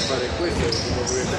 fare questo come volete.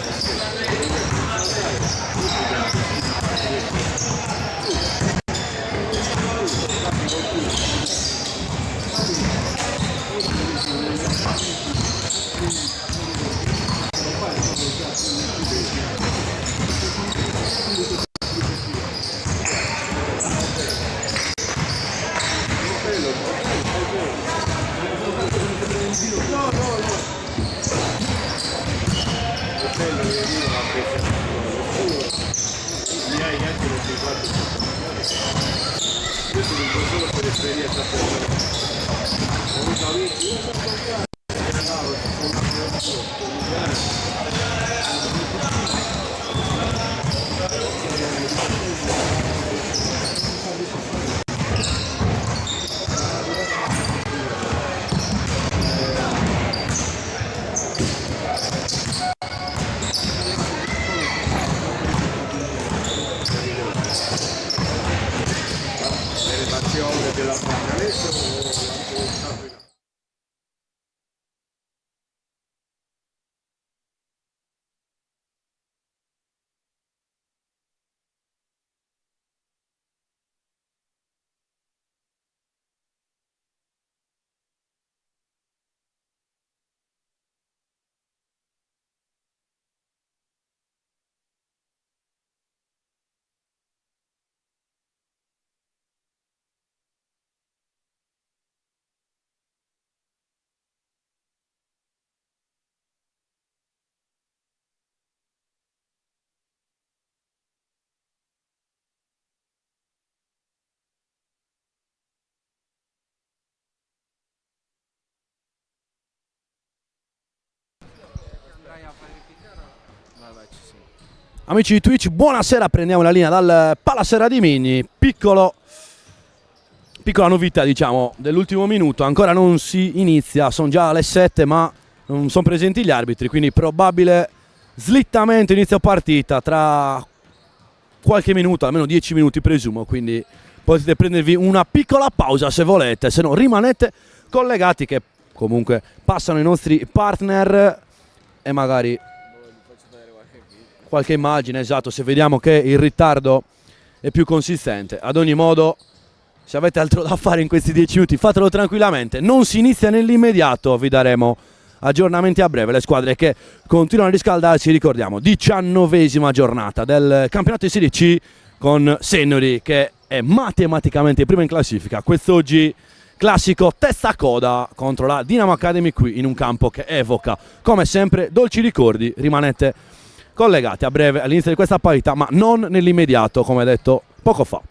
Amici di Twitch, buonasera, prendiamo la linea dal Palasera di Migni, piccola novità diciamo dell'ultimo minuto, ancora non si inizia, sono già le 7 ma non sono presenti gli arbitri, quindi probabile slittamento inizio partita tra qualche minuto, almeno 10 minuti presumo, quindi potete prendervi una piccola pausa se volete, se no rimanete collegati che comunque passano i nostri partner e magari qualche immagine, esatto, se vediamo che il ritardo è più consistente. Ad ogni modo, se avete altro da fare in questi 10 minuti fatelo tranquillamente, non si inizia nell'immediato, vi daremo aggiornamenti a breve. Le squadre che continuano a riscaldarsi, ricordiamo 19ª giornata del campionato di Serie C con Sennori che è matematicamente prima in classifica. Quest'oggi classico testa a coda contro la Dinamo Academy qui in un campo che evoca come sempre dolci ricordi. Rimanete collegati a breve all'inizio di questa partita, ma non nell'immediato come detto poco fa.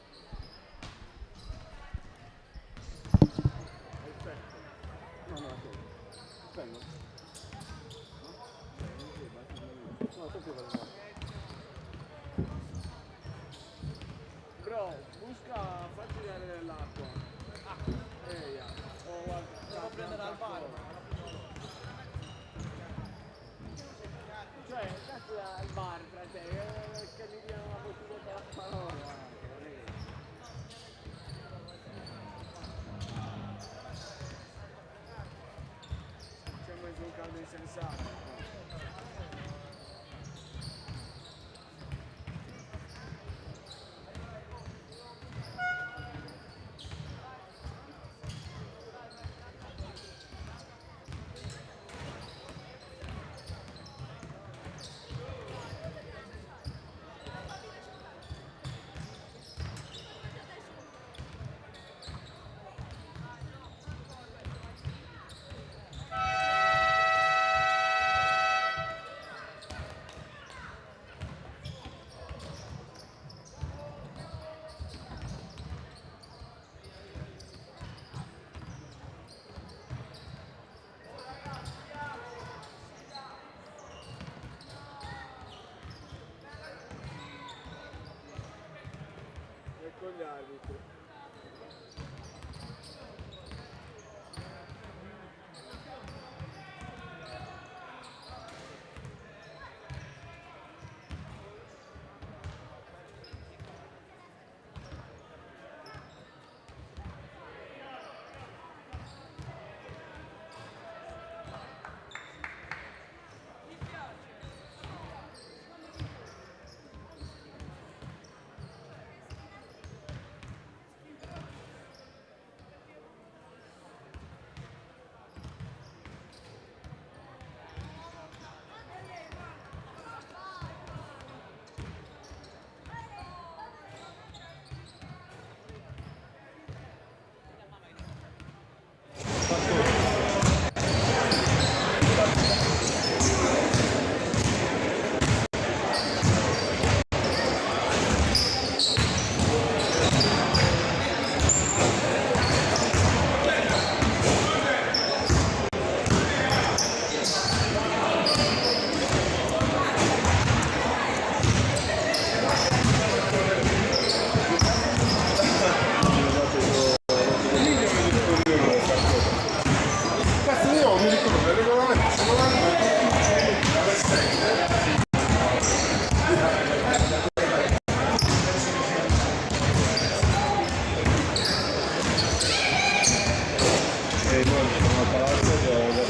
noi siamo al palazzo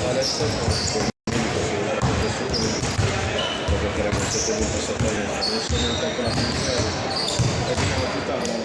adesso lo giocheremo il 7-27, non sono neanche ancora finito e finiamo tutta la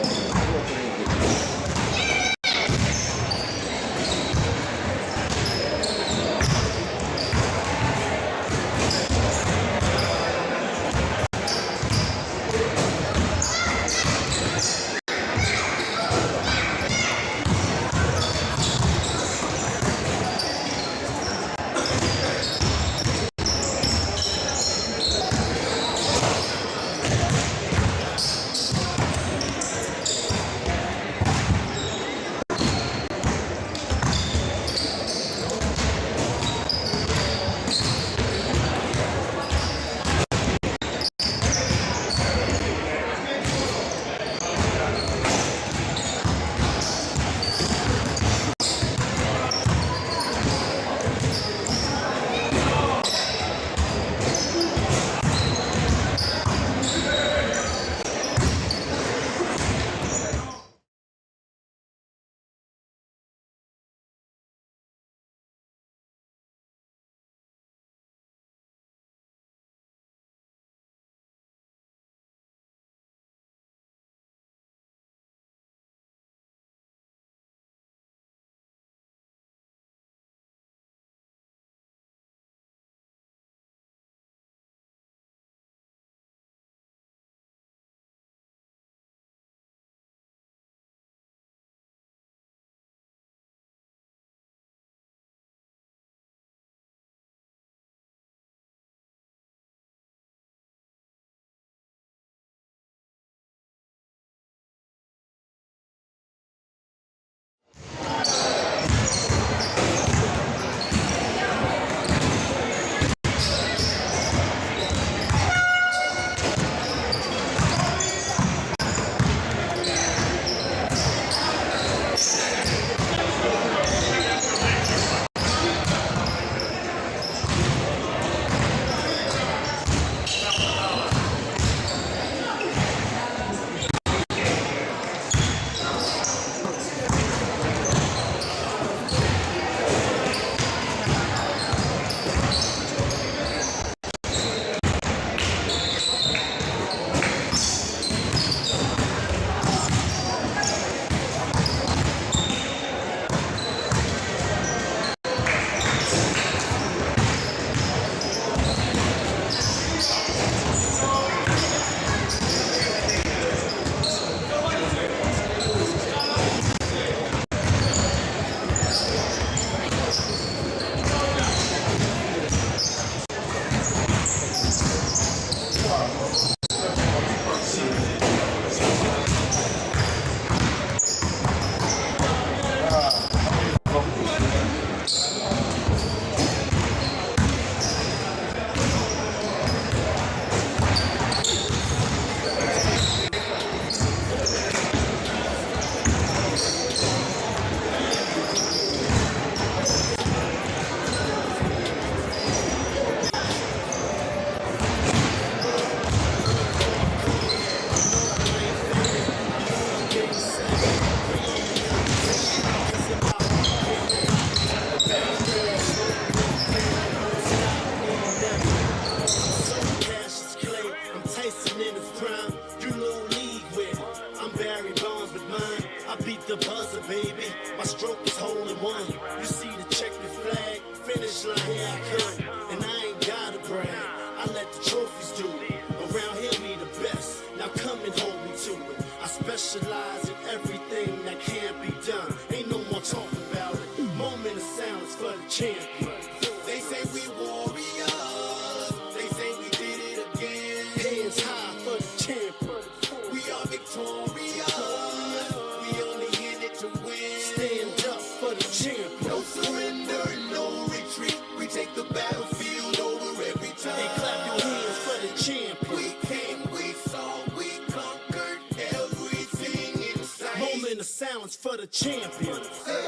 sounds for the champion. Ayo,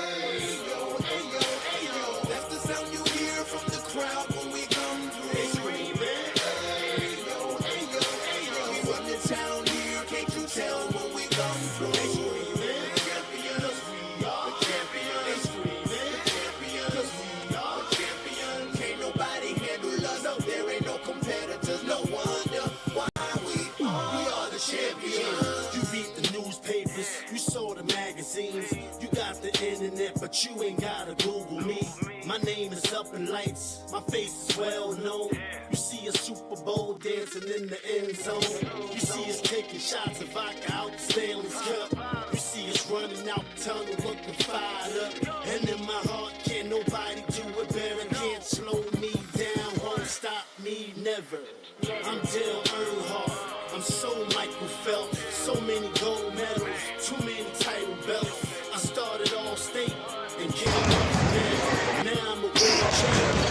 ayo, ayo. That's the sound you hear from the crowd when we come through. They screaming. Ayo, ayo, ayo. We run the town here, can't you tell when we come through? They screaming. Champions, we are the champions. They screaming. magazines. You got the internet, but you ain't gotta Google me. My name is up in lights, my face is well known. You see a Super Bowl dancing in the end zone. You see us taking shots of vodka out the Stanley's Cup. You see us running out the tunnel looking fired up. And in my heart, can't nobody do it better. Can't slow me down, won't stop me, never. I'm Dale Earnhardt, I'm so Michael Phelps. So many gold medals, too many title belts. I started all state and came up man. Now I'm a world champion.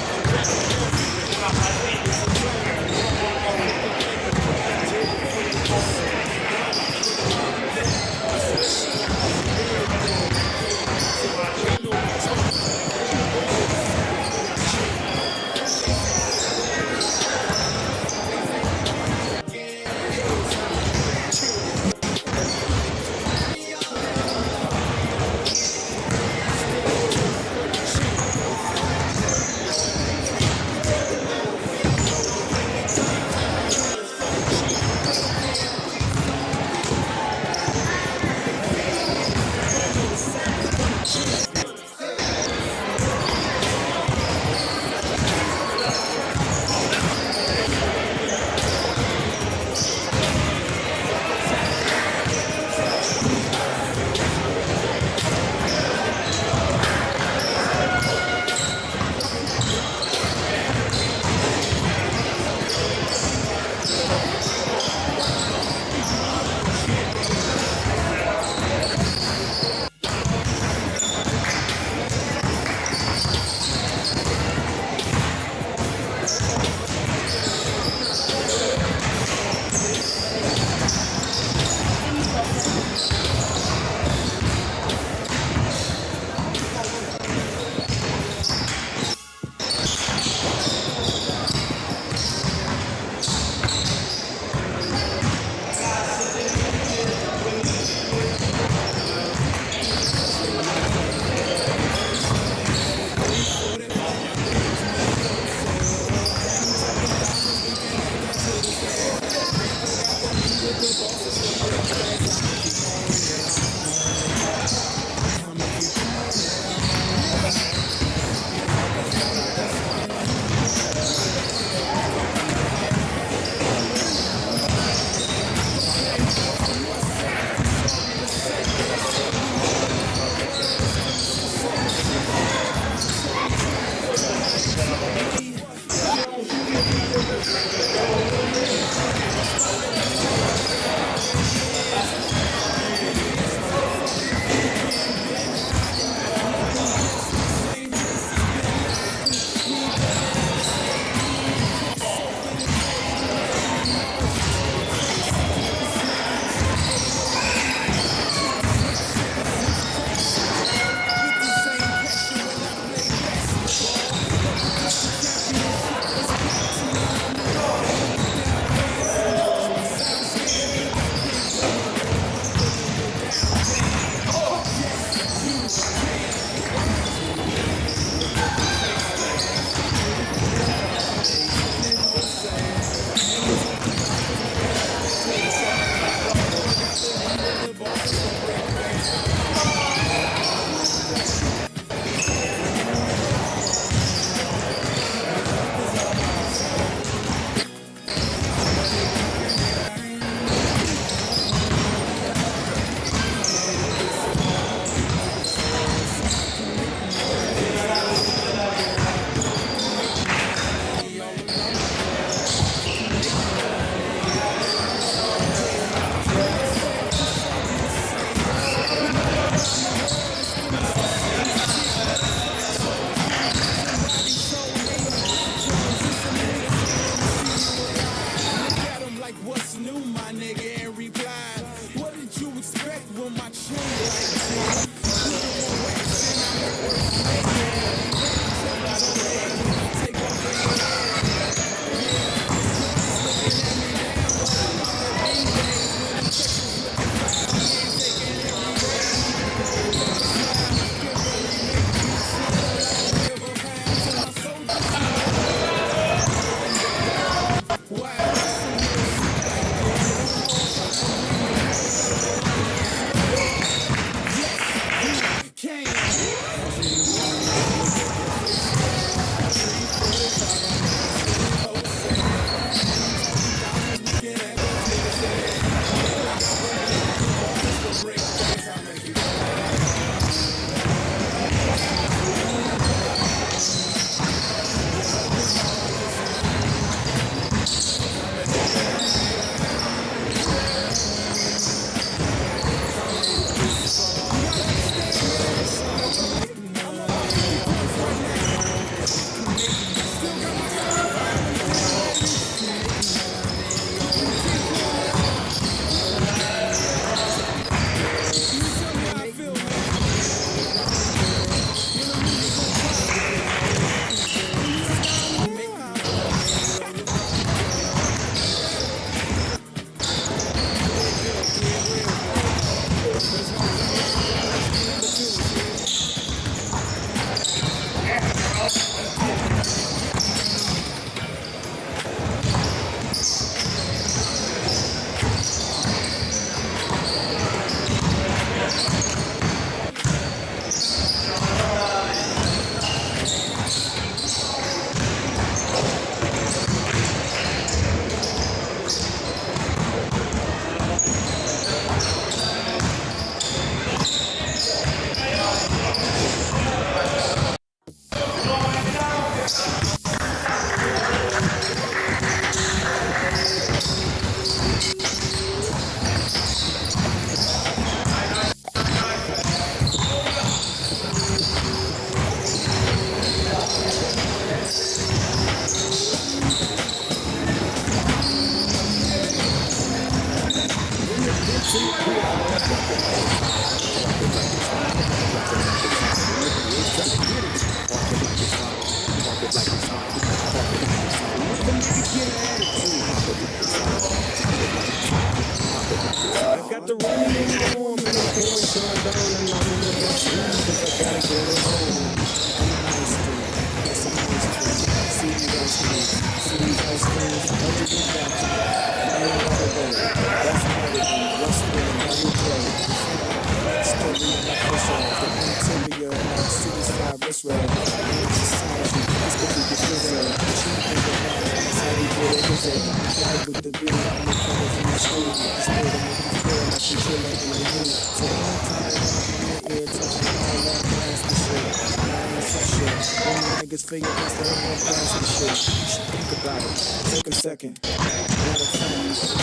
Niggas figure it's the whole plastic shit. You should think about it. Take a second. Matter of fact, sometimes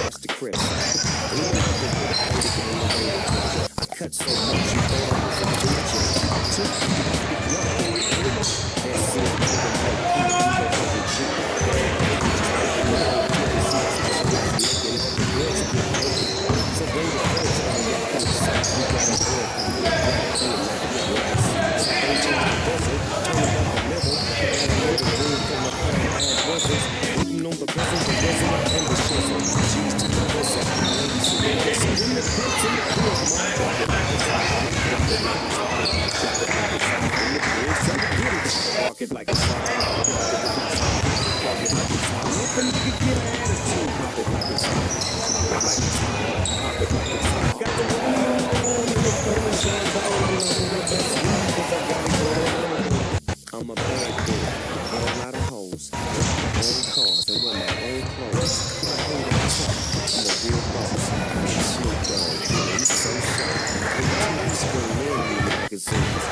that's the Chris. I cut so much you thought I was a Pocket like a I'm a bad boy, got a lot of hoes, own cars and wear my own clothes. I'm a real boss, I'm a Snoop Dogg, he's so sharp. He's been in magazines.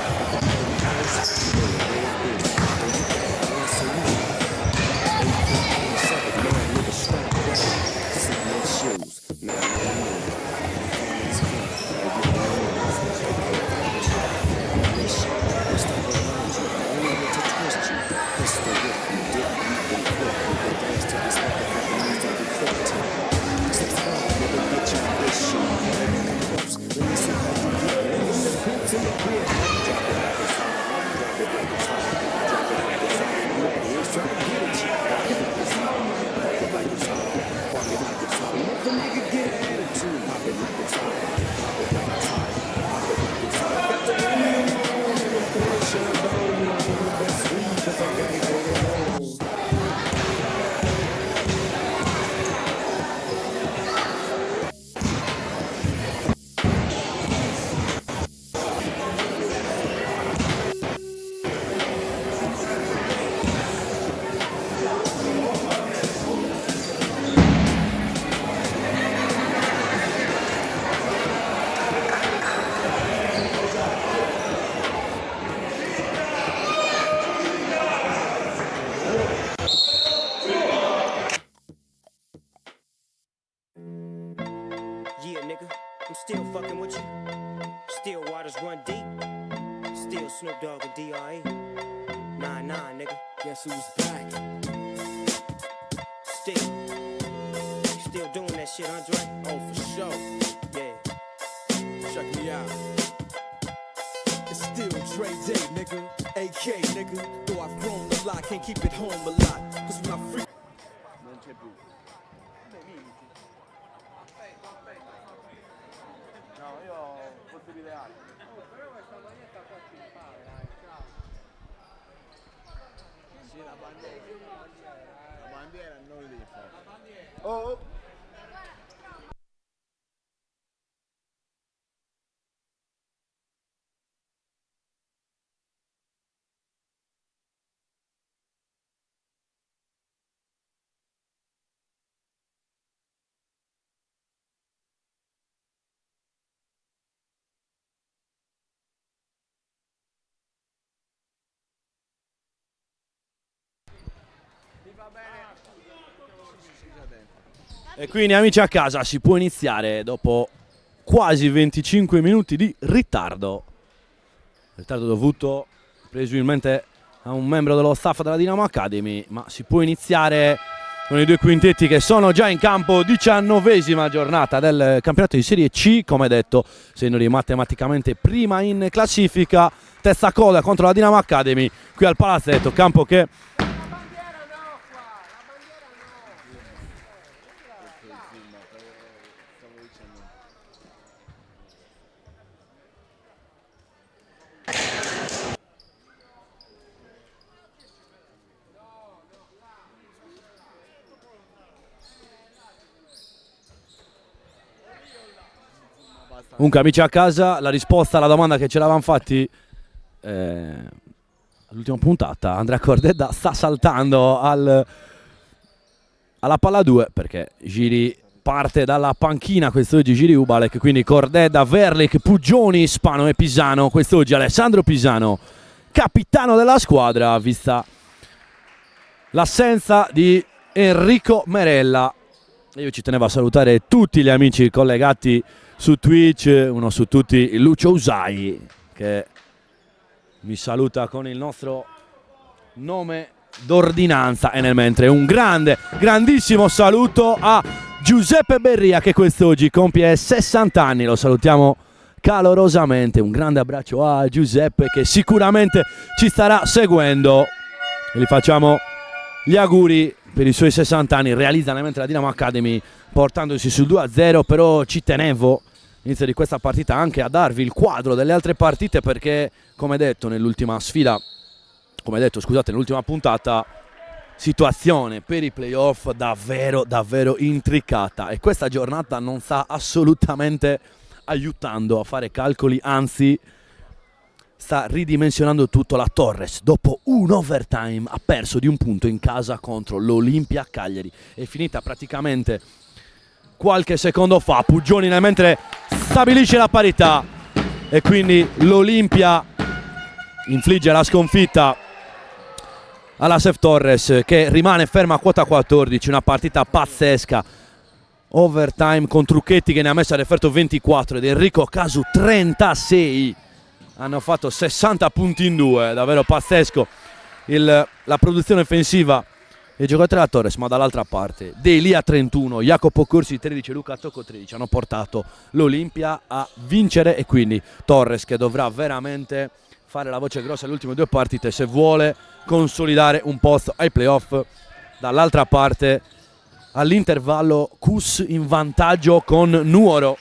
Yeah, nigga, I'm still fucking with you. Still waters run deep. Still Snoop Dogg and D.R.E. Nah, nigga. Guess who's back? Still doing that shit, Andre? Oh, for sure. Yeah. Check me out. It's still Dre Day, nigga. AK, nigga. Though I've grown a lot, can't keep it home a lot. Cause when I free. No, io ho possibilità. Però questa maglietta qua ci pare, Sì, la bandiera non lì. Oh! Mi va bene. Sì, già dentro. E quindi amici a casa si può iniziare dopo quasi 25 minuti di ritardo. Ritardo dovuto presumibilmente a un membro dello staff della Dinamo Academy, ma si può iniziare con i due quintetti che sono già in campo. 19ª giornata del campionato di Serie C, come detto, Senori matematicamente prima in classifica, testa coda contro la Dinamo Academy qui al palazzetto, campo che comunque amici a casa, la risposta alla domanda che ci eravamo fatti all'ultima puntata, Andrea Cordedda sta saltando alla palla 2 perché Giri parte dalla panchina quest'oggi, Giri Ubalek, quindi Cordedda, Verlic, Pugioni, Spano e Pisano. Quest'oggi Alessandro Pisano, capitano della squadra, vista l'assenza di Enrico Merella. Io ci tenevo a salutare tutti gli amici collegati su Twitch, uno su tutti Lucio Usai che mi saluta con il nostro nome d'ordinanza, e nel mentre un grandissimo saluto a Giuseppe Berria che quest'oggi compie 60 anni, lo salutiamo calorosamente, un grande abbraccio a Giuseppe che sicuramente ci starà seguendo e gli facciamo gli auguri per i suoi 60 anni. Realizza nel mentre la Dinamo Academy portandosi sul 2-0, però ci tenevo all'inizio di questa partita anche a darvi il quadro delle altre partite perché come detto nell'ultima puntata, situazione per i playoff davvero intricata e questa giornata non sta assolutamente aiutando a fare calcoli, anzi sta ridimensionando tutto. La Torres dopo un overtime ha perso di un punto in casa contro l'Olimpia Cagliari, è finita praticamente qualche secondo fa. Pugioni nel mentre stabilisce la parità e quindi l'Olimpia infligge la sconfitta alla Sef Torres che rimane ferma a quota 14, una partita pazzesca, overtime con Trucchetti che ne ha messo a referto 24 ed Enrico Casu 36, hanno fatto 60 punti in due, davvero pazzesco la produzione offensiva dei giocatori della Torres, ma dall'altra parte De Elia 31, Jacopo Corsi 13, Luca Tocco 13 hanno portato l'Olimpia a vincere e quindi Torres che dovrà veramente fare la voce grossa alle ultime due partite se vuole consolidare un posto ai playoff. Dall'altra parte all'intervallo Cus in vantaggio con Nuoro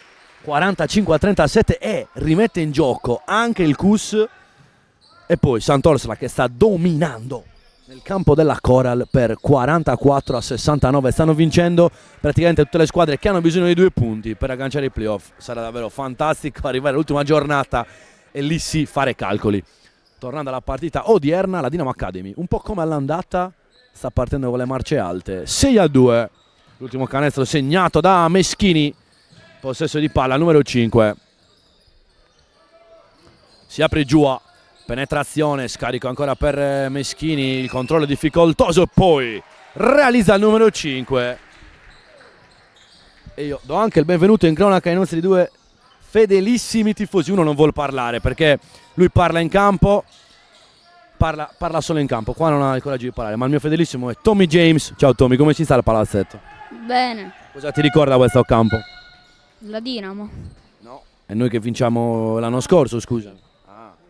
45-37 e rimette in gioco anche il Cus e poi Sant'Orsola che sta dominando nel campo della Coral per 44-69. Stanno vincendo praticamente tutte le squadre che hanno bisogno di 2 punti per agganciare i playoff. Sarà davvero fantastico arrivare all'ultima giornata e lì sì fare calcoli. Tornando alla partita odierna, la Dinamo Academy un po' come all'andata sta partendo con le marce alte. 6-2, l'ultimo canestro segnato da Meschini, possesso di palla numero 5. Si apre giù, penetrazione, scarico ancora per Meschini, il controllo difficoltoso, poi realizza il numero 5. E io do anche il benvenuto in cronaca ai nostri 2 fedelissimi tifosi. Uno non vuol parlare perché lui parla in campo, parla solo in campo, qua non ha il coraggio di parlare, ma il mio fedelissimo è Tommy James. Ciao Tommy, come ci sta il palazzetto? Bene. Cosa ti ricorda questo campo? La Dinamo. No. E noi che vinciamo l'anno scorso, scusa.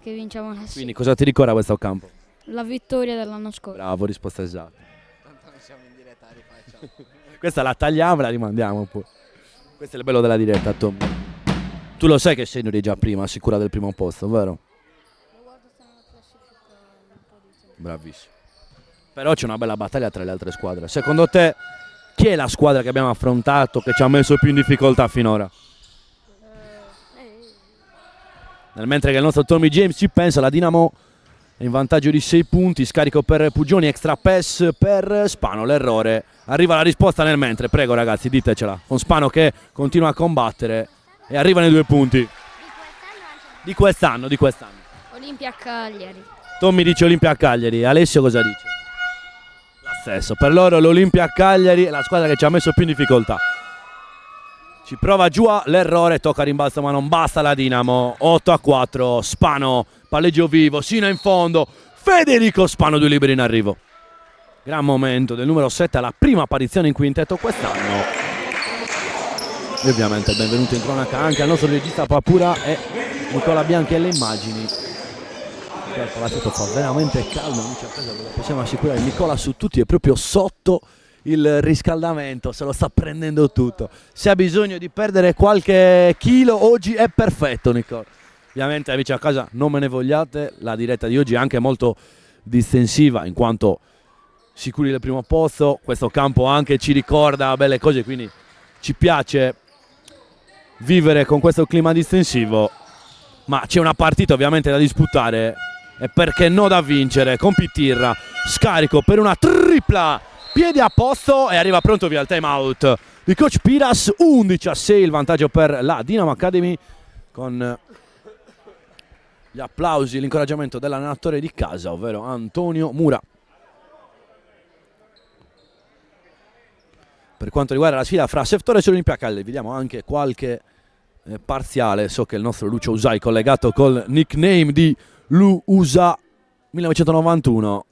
Che vinciamo la Quindi cosa ti ricorda questo campo? La vittoria dell'anno scorso. Bravo, risposta esatta. Tanto non siamo in diretta, la rifacciamo. Questa la tagliamo e la rimandiamo poi. Questo è il bello della diretta, Tommy. Tu lo sai che Senori è già prima, sicura del primo posto, vero? Bravissimo. Però c'è una bella battaglia tra le altre squadre. Secondo te chi è la squadra che abbiamo affrontato che ci ha messo più in difficoltà finora? Nel mentre che il nostro Tommy James ci pensa, la Dinamo è in vantaggio di 6 punti, scarico per Pugioni, extra pass per Spano, l'errore. Arriva la risposta nel mentre, prego ragazzi, ditecela. Con Spano che continua a combattere e arrivano i 2 punti. Di quest'anno. Olimpia Cagliari. Tommy dice Olimpia Cagliari, Alessio cosa dice? stesso. Per loro l'Olimpia Cagliari è la squadra che ci ha messo più in difficoltà. Ci prova Giua, l'errore, tocca rimbalzo ma non basta la Dinamo. 8-4, Spano, palleggio vivo, Sina in fondo, Federico Spano, 2 liberi in arrivo. Gran momento del numero 7 alla prima apparizione in quintetto quest'anno. E ovviamente benvenuto in cronaca anche al nostro regista Papura e Nicola Bianchi alle immagini. Il palazzetto fa veramente caldo, amici a casa, ve lo possiamo assicurare. Nicola su tutti è proprio sotto il riscaldamento, se lo sta prendendo tutto. Se ha bisogno di perdere qualche chilo oggi è perfetto Nicola. Ovviamente amici a casa non me ne vogliate, la diretta di oggi è anche molto distensiva in quanto sicuri del primo posto. Questo campo anche ci ricorda belle cose, quindi ci piace vivere con questo clima distensivo, ma c'è una partita ovviamente da disputare e perché no da vincere. Con Pitirra, scarico per una tripla, piedi a posto e arriva pronto via il time out di coach Piras. 11-6 il vantaggio per la Dinamo Academy, con gli applausi e l'incoraggiamento dell'allenatore di casa, ovvero Antonio Mura. Per quanto riguarda la sfida fra Seftores e Olimpia Cagliari, vediamo anche qualche parziale. So che il nostro Lucio Usai collegato col nickname di Lu Usa 1991.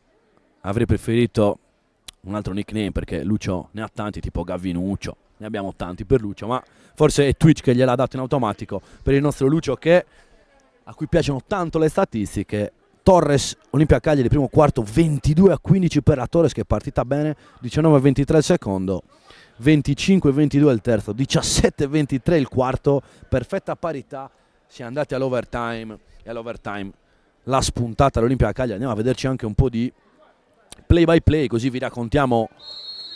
Avrei preferito un altro nickname perché Lucio ne ha tanti, tipo Gavinuccio, ne abbiamo tanti per Lucio, ma forse è Twitch che gliel'ha dato in automatico per il nostro Lucio, a cui piacciono tanto le statistiche. Torres, Olimpia Cagliari, primo quarto 22-15 per la Torres che è partita bene, 19-23 il secondo, 25-22 il terzo, 17-23 il quarto, perfetta parità. Si è andati all'overtime e all'overtime l'ha spuntata l'Olimpia Cagliari. Andiamo a vederci anche un po' di play by play, così vi raccontiamo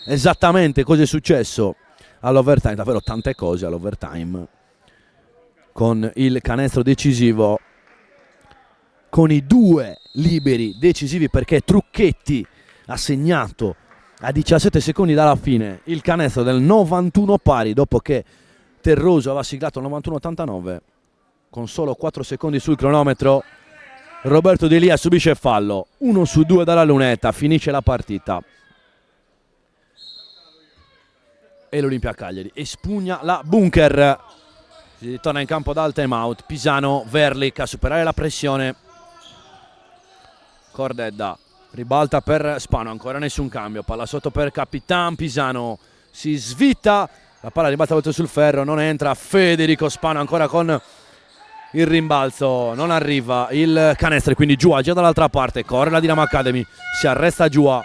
esattamente cosa è successo all'overtime. Davvero tante cose all'overtime, con il canestro decisivo, con i 2 liberi decisivi, perché Trucchetti ha segnato a 17 secondi dalla fine il canestro del 91 pari, dopo che Terroso aveva siglato il 91-89. Con solo 4 secondi sul cronometro Roberto De Lia subisce fallo, 1 su 2 dalla lunetta, finisce la partita e l'Olimpia Cagliari espugna la bunker. Si ritorna in campo dal time out. Pisano, Verlic a superare la pressione. Cordedda ribalta per Spano, ancora nessun cambio, palla sotto per Capitan. Pisano si svita, la palla ribalta volta sul ferro, non entra. Federico Spano ancora con il rimbalzo, non arriva il canestro, quindi Giua già dall'altra parte. Corre la Dinamo Academy, si arresta Giua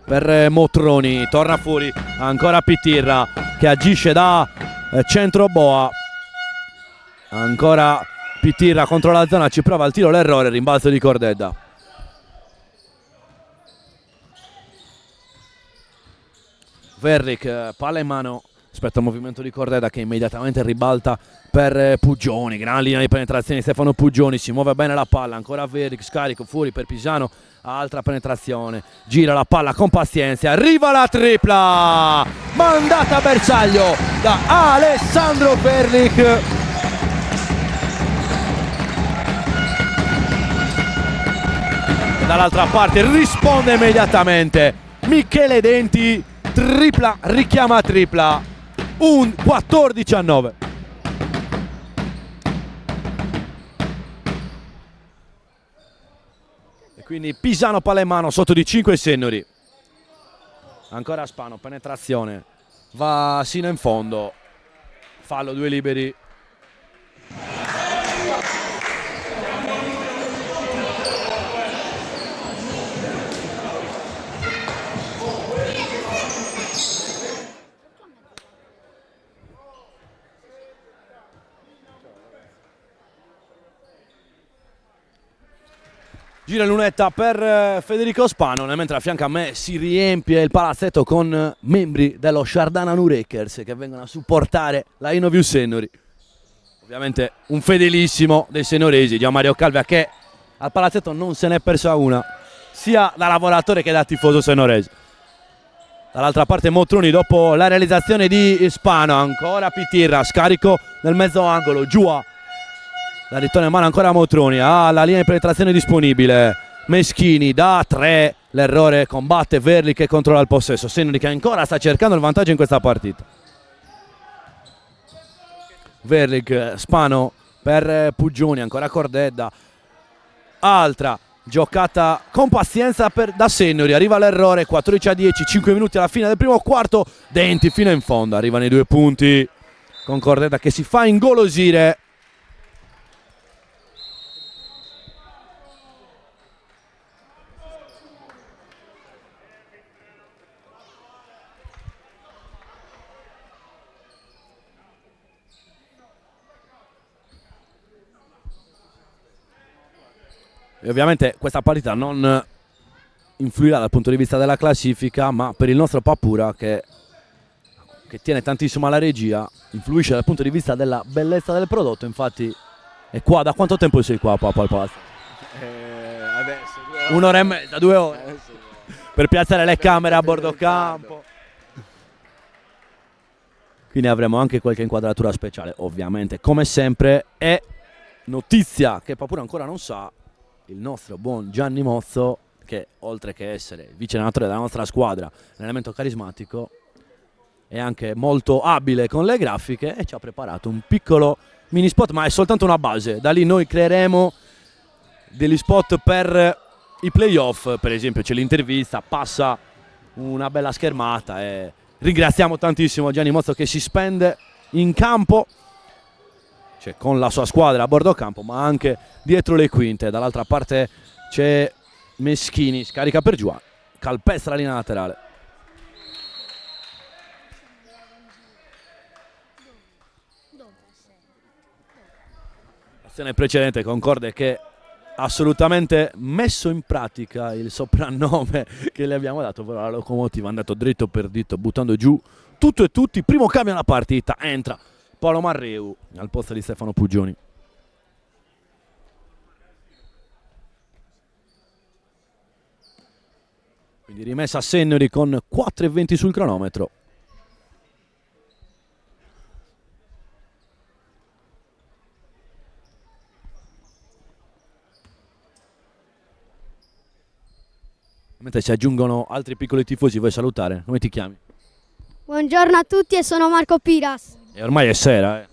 per Motroni, torna fuori ancora Pitirra che agisce da centro boa. Ancora Pitirra contro la zona, ci prova il tiro, l'errore, rimbalzo di Cordedda. Verric, palla in mano, aspetta il movimento di Cordedda che immediatamente ribalta per Puggioni. Gran linea di penetrazione, Stefano Puggioni, si muove bene la palla, ancora Verric, scarico fuori per Pisano, altra penetrazione, gira la palla con pazienza, arriva la tripla mandata a bersaglio da Alessandro Verric. Dall'altra parte risponde immediatamente Michele Denti, tripla, richiama tripla, un 14-9. E quindi Pisano palla in mano, sotto di 5 Sennori. Ancora Spano, penetrazione, va sino in fondo, fallo, 2 liberi. Gira lunetta per Federico Spano, mentre a fianco a me si riempie il palazzetto con membri dello Sciardana Nurekers che vengono a supportare la Innovius Sennori. Ovviamente un fedelissimo dei sennoresi, Gianmario Calvia, che al palazzetto non se n'è persa una, sia da lavoratore che da tifoso sennorese. Dall'altra parte Motroni, dopo la realizzazione di Spano, ancora Pitirra, scarico nel mezzo angolo, Giua. La ritorna in mano ancora Motroni, la linea di penetrazione disponibile, Meschini da 3, l'errore combatte Verli che controlla il possesso. Sennori che ancora sta cercando il vantaggio in questa partita. Verlig, Spano per Puggioni, ancora Cordedda, altra giocata con pazienza da Sennori, arriva l'errore, 14-10, 5 minuti alla fine del primo quarto, Denti fino in fondo, arrivano i 2 punti con Cordedda che si fa ingolosire. E ovviamente questa partita non influirà dal punto di vista della classifica, ma per il nostro Papura che tiene tantissimo alla regia, influisce dal punto di vista della bellezza del prodotto. Infatti è qua, da quanto tempo sei qua Papa al palazzo? Adesso 1 ora e mezza, 2 ore Adesso, per piazzare le camere a bordo campo. Quindi avremo anche qualche inquadratura speciale, ovviamente, come sempre. E notizia che Papura ancora non sa, il nostro buon Gianni Mozzo, che oltre che essere il vice allenatore della nostra squadra, un elemento carismatico, è anche molto abile con le grafiche e ci ha preparato un piccolo mini spot, ma è soltanto una base. Da lì noi creeremo degli spot per i playoff, per esempio c'è l'intervista, passa una bella schermata e ringraziamo tantissimo Gianni Mozzo che si spende in campo, cioè con la sua squadra a bordo campo, ma anche dietro le quinte. Dall'altra parte c'è Meschini, scarica per Giuan, calpestra la linea laterale. L'azione precedente concorde che ha assolutamente messo in pratica il soprannome che le abbiamo dato, però la locomotiva è andato dritto per dritto, buttando giù tutto e tutti. Primo cambio nella partita, entra Paolo Marreu al posto di Stefano Puggioni. Quindi rimessa a Sennori con 4:20 sul cronometro. Mentre si aggiungono altri piccoli tifosi, vuoi salutare? Come ti chiami? Buongiorno a tutti e sono Marco Piras. E ormai è sera,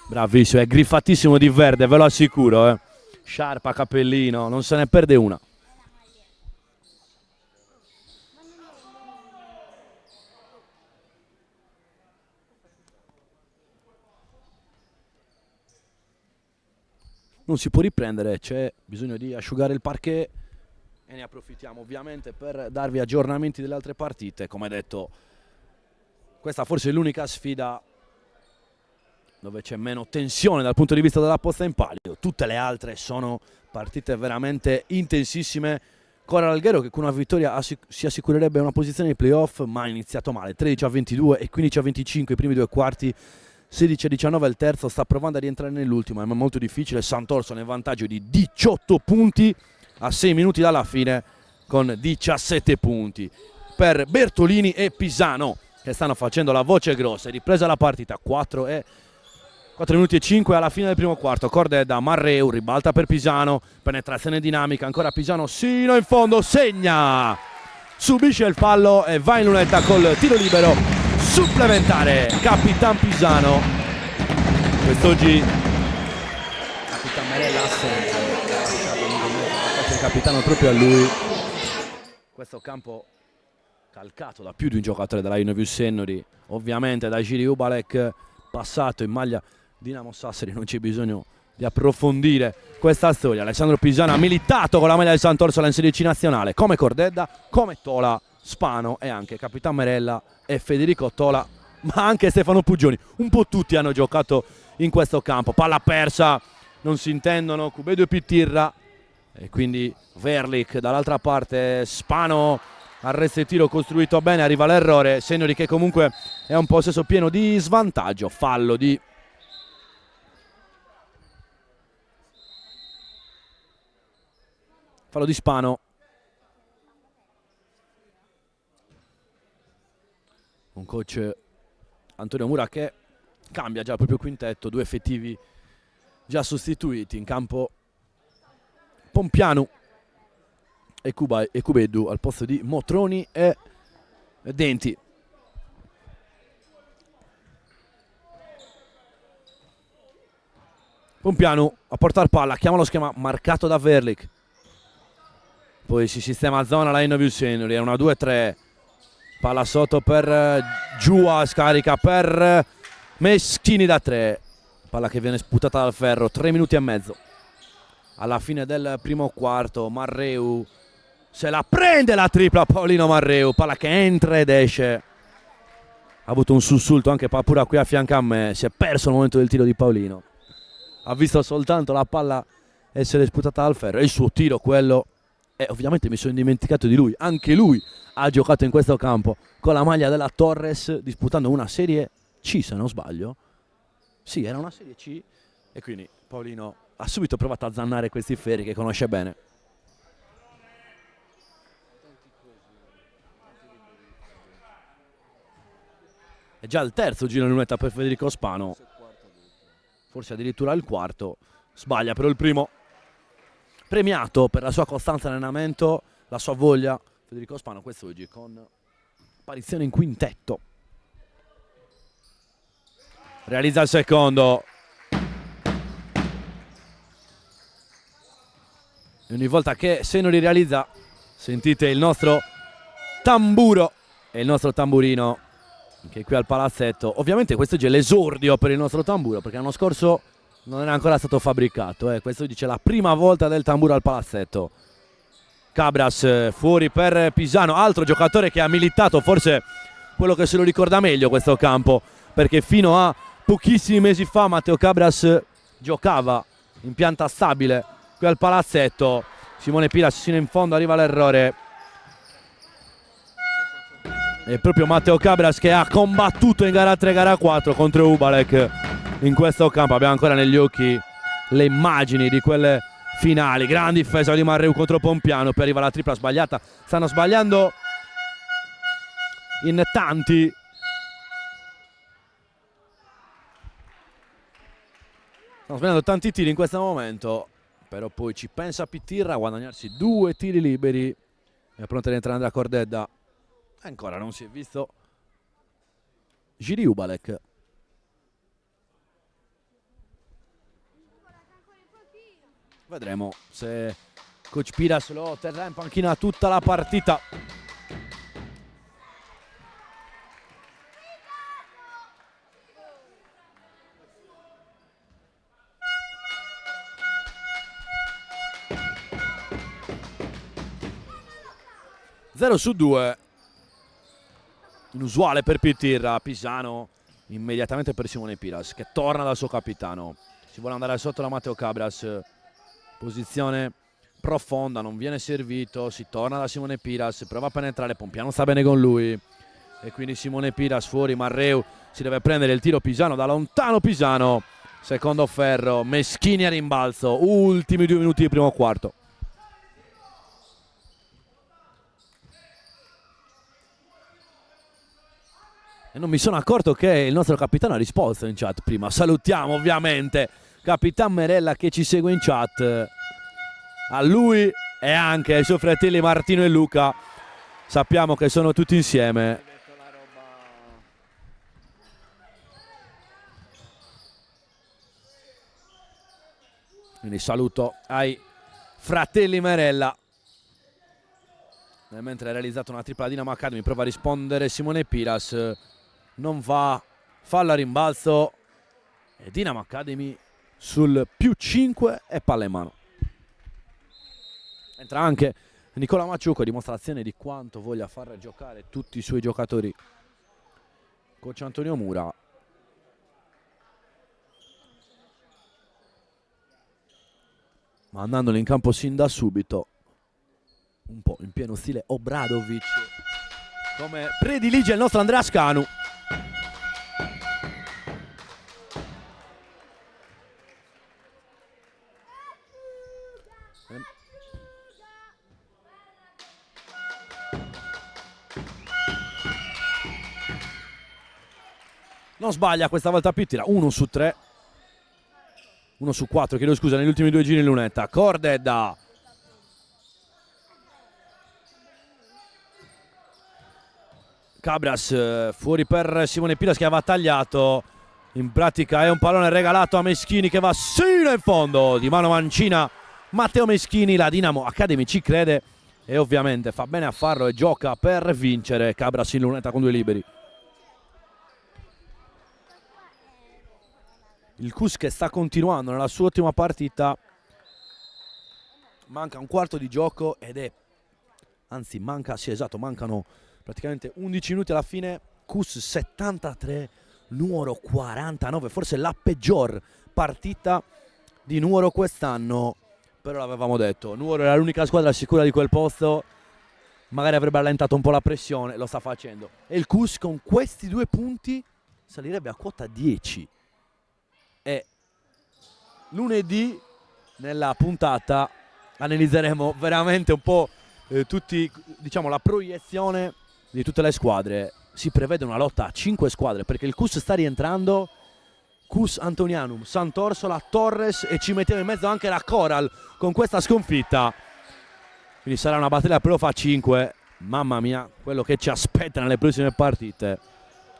Bravissimo, è griffatissimo di verde, ve lo assicuro, Sciarpa, cappellino, non se ne perde una. Non si può riprendere, c'è bisogno di asciugare il parquet e ne approfittiamo ovviamente per darvi aggiornamenti delle altre partite. Come detto, questa forse è l'unica sfida dove c'è meno tensione dal punto di vista della posta in palio. Tutte le altre sono partite veramente intensissime. Coral Alghero che con una vittoria si assicurerebbe una posizione nei playoff, ma ha iniziato male, 13-22 e 15-25 i primi 2 quarti, 16-19 il terzo, sta provando a rientrare nell'ultimo, è molto difficile. Sant'Orso nel vantaggio di 18 punti a 6 minuti dalla fine con 17 punti per Bertolini e Pisano che stanno facendo la voce grossa. È ripresa la partita, 4 minuti e 5 alla fine del primo quarto. Cordedda, Marreu, ribalta per Pisano, penetrazione dinamica, ancora Pisano sino in fondo, segna, subisce il fallo e va in lunetta col tiro libero supplementare. Capitan Pisano, quest'oggi Capitan Marella assente, il capitano proprio a lui. Questo campo calcato da più di un giocatore della Inovius Sennori, ovviamente da Giri Ubalek, passato in maglia Dinamo Sassari. Non c'è bisogno di approfondire questa storia. Alessandro Pisano ha militato con la maglia del Sant'Orso alla NCDC nazionale, come Cordedda, come Tola, Spano e anche Capitan Merella e Federico Tola, ma anche Stefano Puggioni. Un po' tutti hanno giocato in questo campo. Palla persa, non si intendono Cubedo e Pittirra e quindi Verlik dall'altra parte. Spano, arresto e tiro costruito bene, arriva l'errore. Sennori che comunque è un possesso pieno di svantaggio. Fallo di Spano. Un coach Antonio Mura che cambia già il proprio quintetto, 2 effettivi già sostituiti. In campo Pompianu e Cubeddu al posto di Motroni e Denti. Pompianu a portare palla, chiama lo schema marcato da Verlik. Poi si sistema a zona line of Hussein, è una 2-3. Palla sotto per Giua, scarica per Meschini da 3. Palla che viene sputata dal ferro, 3 minuti e mezzo. Alla fine del primo quarto, Marreu se la prende la tripla, Paolino Marreu. Palla che entra ed esce. Ha avuto un sussulto anche Papura qui a fianco a me, si è perso il momento del tiro di Paolino. Ha visto soltanto la palla essere sputata dal ferro e il suo tiro quello. E ovviamente mi sono dimenticato di lui, anche lui ha giocato in questo campo con la maglia della Torres, disputando una Serie C se non sbaglio. Sì, era una Serie C e quindi Paolino ha subito provato a zannare questi ferri che conosce bene. È già il terzo giro in lunetta per Federico Spano, forse addirittura il quarto. Sbaglia però il primo. Premiato per la sua costanza in allenamento, la sua voglia, Federico Spano quest'oggi con apparizione in quintetto. Realizza il secondo. E ogni volta che se non li realizza sentite il nostro tamburo e il nostro tamburino che è qui al palazzetto. Ovviamente quest'oggi è l'esordio per il nostro tamburo, perché l'anno scorso non era ancora stato fabbricato. Quest'oggi c'è la prima volta del tamburo al palazzetto. Cabras fuori per Pisano, altro giocatore che ha militato, forse quello che se lo ricorda meglio questo campo, perché fino a pochissimi mesi fa Matteo Cabras giocava in pianta stabile qui al palazzetto. Simone Piras sino in fondo, arriva l'errore. È proprio Matteo Cabras che ha combattuto in gara 3 gara 4 contro Ubalek in questo campo. Abbiamo ancora negli occhi le immagini di quelle finali. Gran difesa di Marreu contro Pompiano, poi arriva la tripla sbagliata. Stanno sbagliando in tanti. Stanno sbagliando tanti tiri in questo momento, però poi ci pensa Pittirra a guadagnarsi 2 tiri liberi. È pronto ad entrare Andrea Cordedda. Ancora non si è visto Giri Ubalek. Vedremo se coach Piras lo terrà in panchina tutta la partita. Zero su 2. Inusuale per Pittirra. Pisano immediatamente per Simone Piras che torna dal suo capitano. Si vuole andare sotto da Matteo Cabras. Posizione profonda, non viene servito. Si torna da Simone Piras, prova a penetrare. Pompiano sta bene con lui. E quindi Simone Piras fuori. Marreu si deve prendere il tiro. Pisano da lontano. Pisano. Secondo ferro. Meschini a rimbalzo. Ultimi 2 minuti di primo quarto. E non mi sono accorto che il nostro capitano ha risposto in chat prima. Salutiamo ovviamente Capitan Merella che ci segue in chat. A lui e anche ai suoi fratelli Martino e Luca. Sappiamo che sono tutti insieme. Quindi saluto ai fratelli Merella. Nel mentre ha realizzato una tripla Dinamo Academy, prova a rispondere Simone Piras. Non va, fallo a rimbalzo e Dinamo Academy sul +5 e palla in mano. Entra anche Nicola Macciuco, dimostrazione di quanto voglia far giocare tutti i suoi giocatori coach Antonio Mura. Mandandolo in campo sin da subito, un po' in pieno stile Obradovic, come predilige il nostro Andrea Scanu. Non sbaglia questa volta Pittirra. 1 su 3. 1 su 4, chiedo scusa, negli ultimi 2 giri in lunetta. Cordedda Cabras fuori per Simone Piras che aveva tagliato. In pratica è un pallone regalato a Meschini che va sino in fondo. Di mano mancina Matteo Meschini. La Dinamo Academy ci crede e ovviamente fa bene a farlo e gioca per vincere. Cabras in lunetta con 2 liberi. Il Cus che sta continuando nella sua ultima partita. Manca un quarto di gioco ed è... Anzi manca, sì esatto, mancano praticamente 11 minuti alla fine. Cus 73, Nuoro 49, forse la peggior partita di Nuoro quest'anno. Però l'avevamo detto, Nuoro era l'unica squadra sicura di quel posto. Magari avrebbe allentato un po' la pressione, lo sta facendo. E il Cus con questi 2 punti salirebbe a quota 10. E lunedì nella puntata analizzeremo veramente un po' tutti, diciamo, la proiezione di tutte le squadre. Si prevede una lotta a 5 squadre perché il Cus sta rientrando. Cus Antonianum, Sant'Orsola, Torres e ci mettiamo in mezzo anche la Coral con questa sconfitta. Quindi sarà una battaglia playoff a 5. Mamma mia, quello che ci aspetta nelle prossime partite.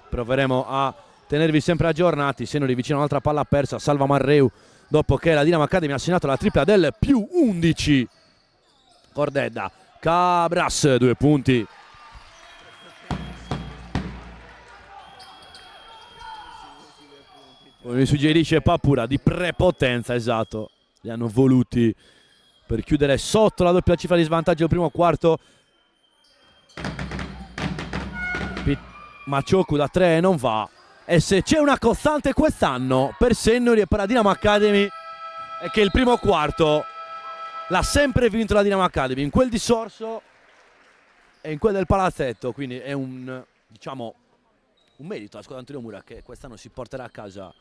Proveremo a tenervi sempre aggiornati. Se non vicino un'altra palla persa, salva Marreu dopo che la Dinamo Academy ha segnato la tripla del più 11. Cordedda, Cabras 2 punti. Come mi suggerisce Papura, di prepotenza, esatto. Li hanno voluti per chiudere sotto la doppia cifra di svantaggio il primo quarto. Macioku da 3 non va. E se c'è una costante quest'anno per Sennori e per la Dinamo Academy è che il primo quarto l'ha sempre vinto la Dinamo Academy, in quel di Sorso e in quel del Palazzetto. Quindi è un, diciamo, un merito alla squadra Antonio Mura che quest'anno si porterà a casa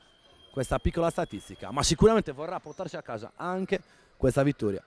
questa piccola statistica, ma sicuramente vorrà portarsi a casa anche questa vittoria.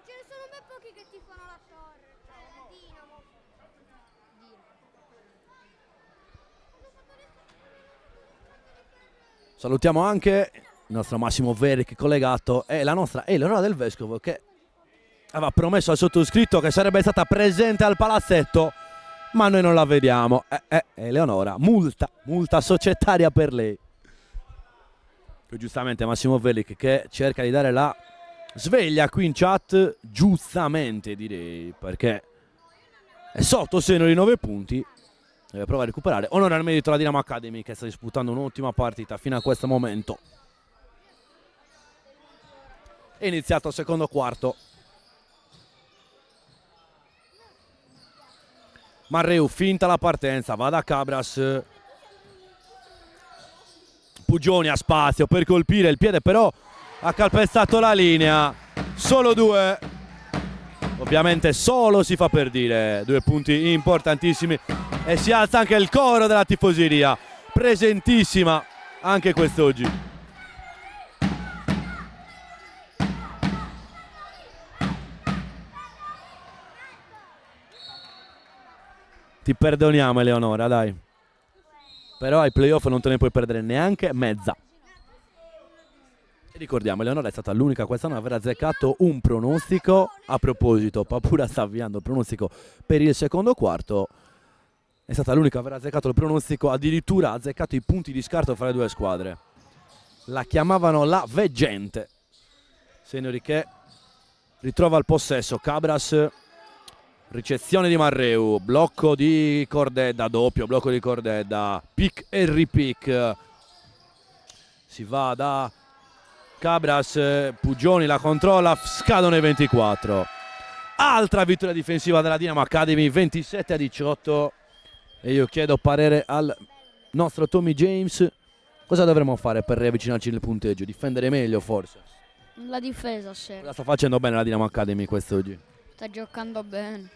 Ce ne sono ben pochi che tifano la Torre, cioè la Dinamo. Salutiamo anche il nostro Massimo Veric collegato e la nostra Eleonora Del Vescovo che aveva promesso al sottoscritto che sarebbe stata presente al palazzetto, ma noi non la vediamo. Eleonora, multa societaria per lei. E giustamente Massimo Veric che cerca di dare la sveglia qui in chat, giustamente direi, perché è sotto segno di 9 punti, deve provare a recuperare. Onore al merito alla Dinamo Academy che sta disputando un'ottima partita fino a questo momento. È iniziato il secondo quarto. Marreu finta la partenza, va da Cabras. Pugioni ha spazio per colpire, il piede però ha calpestato la linea. Solo 2. Ovviamente solo si fa per dire. 2 punti importantissimi. E si alza anche il coro della tifoseria. Presentissima anche quest'oggi. Ti perdoniamo Eleonora, dai. Però ai playoff non te ne puoi perdere neanche mezza. E ricordiamo, Eleonora è stata l'unica quest'anno ad aver azzeccato un pronostico. A proposito, Papura sta avviando il pronostico per il secondo quarto. È stata l'unica ad aver azzeccato il pronostico, addirittura ha azzeccato i punti di scarto fra le due squadre. La chiamavano la veggente. Signori che ritrova il possesso, Cabras, ricezione di Marreu, blocco di Cordedda, doppio blocco di Cordedda, pick e ripick. Si va da Cabras, Pugioni la controlla, scadono i 24. Altra vittoria difensiva della Dinamo Academy, 27-18. E io chiedo parere al nostro Tommy James. Cosa dovremmo fare per riavvicinarci nel punteggio? Difendere meglio forse? La difesa, sì. La sta facendo bene la Dinamo Academy quest'oggi. Sta giocando bene.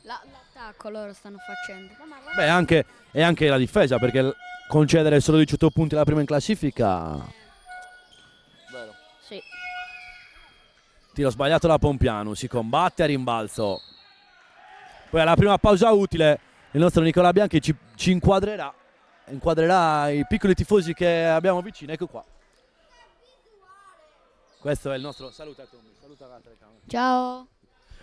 L'attacco loro stanno facendo. Beh, e anche la difesa, perché concedere solo 18 punti alla prima in classifica. Sì. Tiro sbagliato da Pompiano, si combatte a rimbalzo. Poi alla prima pausa utile il nostro Nicola Bianchi ci inquadrerà i piccoli tifosi che abbiamo vicini. Ecco qua. Questo è il nostro. Saluta Tommy, saluta la telecamera. Ciao.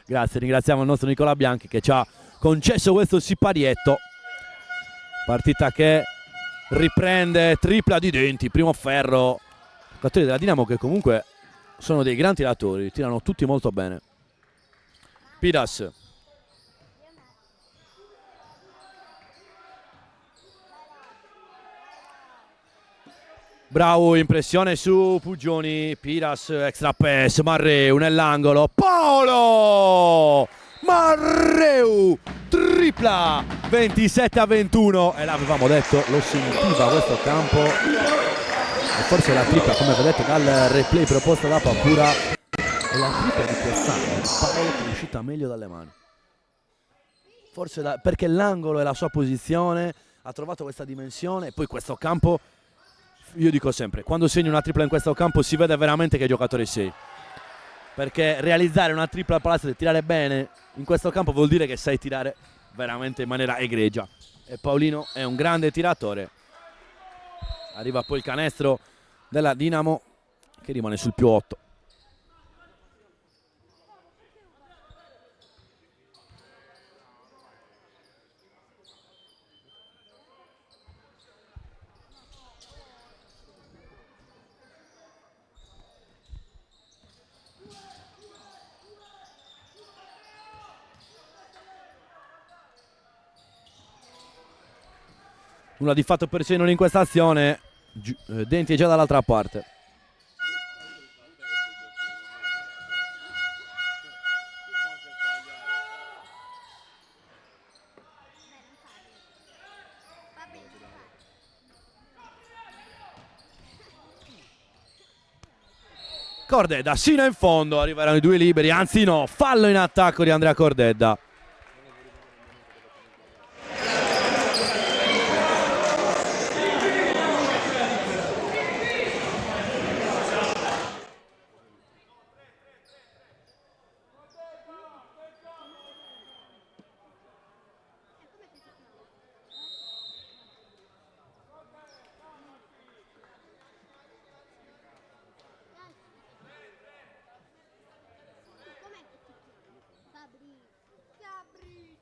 Grazie, ringraziamo il nostro Nicola Bianchi che ci ha concesso questo siparietto. Partita che riprende tripla di denti, primo ferro. Giocatori della Dinamo che comunque sono dei gran tiratori, tirano tutti molto bene. Pidas. Bravo, impressione su Pugioni, Piras, extra pass, Marreu nell'angolo, Paolo Marreu, tripla, 27-21, e l'avevamo detto, lo sentiva questo campo, e forse la tripla, come vedete dal replay proposto da Papura, è la tripla di quest'anno, Paolo che è uscita meglio dalle mani, forse perché l'angolo è la sua posizione, ha trovato questa dimensione, e poi questo campo. Io dico sempre, quando segni una tripla in questo campo si vede veramente che giocatore sei. Perché realizzare una tripla al palazzo e tirare bene in questo campo vuol dire che sai tirare veramente in maniera egregia. E Paolino è un grande tiratore. Arriva poi il canestro della Dinamo che rimane sul più 8. Nulla di fatto per Senone in questa azione, Denti è già dall'altra parte. Cordedda sino in fondo, arriveranno i due liberi, anzi no, fallo in attacco di Andrea Cordedda. Gabri.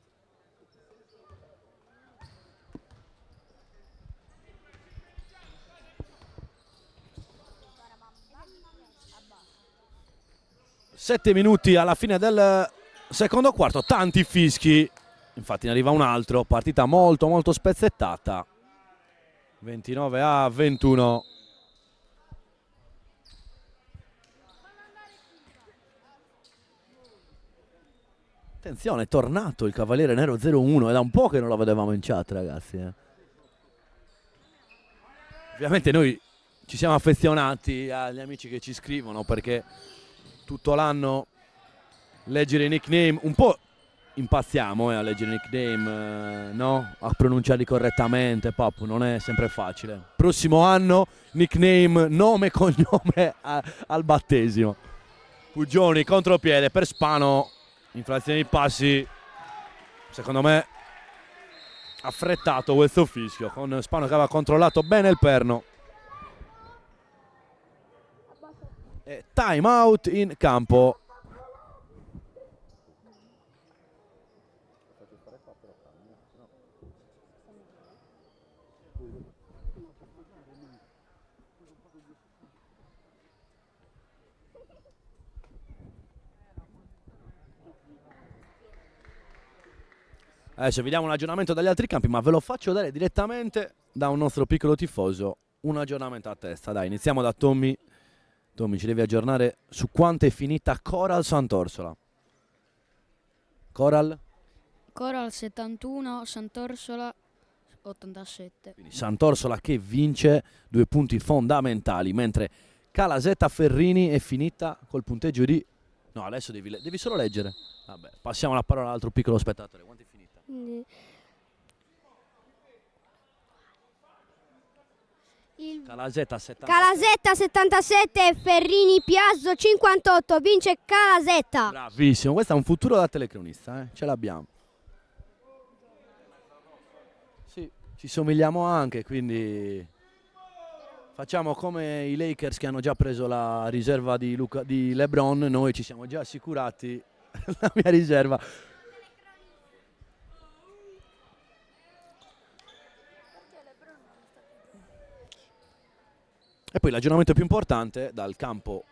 7 minuti alla fine del secondo quarto, tanti fischi, infatti ne arriva un altro, partita molto molto spezzettata, 29-21. Attenzione, è tornato il Cavaliere Nero 0-1, è da un po' che non lo vedevamo in chat, ragazzi. Ovviamente noi ci siamo affezionati agli amici che ci scrivono perché tutto l'anno leggere i nickname, un po' impazziamo a leggere i nickname, no? A pronunciarli correttamente, Papu, non è sempre facile. Prossimo anno nickname, nome e cognome al battesimo. Pugioni, contropiede per Spano, inflazione di passi, secondo me affrettato questo fischio, con Spano che aveva controllato bene il perno. E time out in campo. Adesso vediamo un aggiornamento dagli altri campi, ma ve lo faccio dare direttamente da un nostro piccolo tifoso. Un aggiornamento a testa, dai, iniziamo da Tommy. Tommy, ci devi aggiornare su quanto è finita Coral Sant'Orsola. Coral? Coral 71, Sant'Orsola 87. Quindi Sant'Orsola che vince, 2 punti fondamentali, mentre Calasetta Ferrini è finita col punteggio di... No, adesso devi solo leggere. Vabbè, passiamo la parola all'altro piccolo spettatore. Quanto è finita? Calasetta 70. Calasetta 77, Ferrini Piazzo 58, vince Calasetta. Bravissimo, questo è un futuro da telecronista, ce l'abbiamo. Sì, ci somigliamo anche, quindi facciamo come i Lakers che hanno già preso la riserva di LeBron, noi ci siamo già assicurati la mia riserva. E poi l'aggiornamento più importante dal campo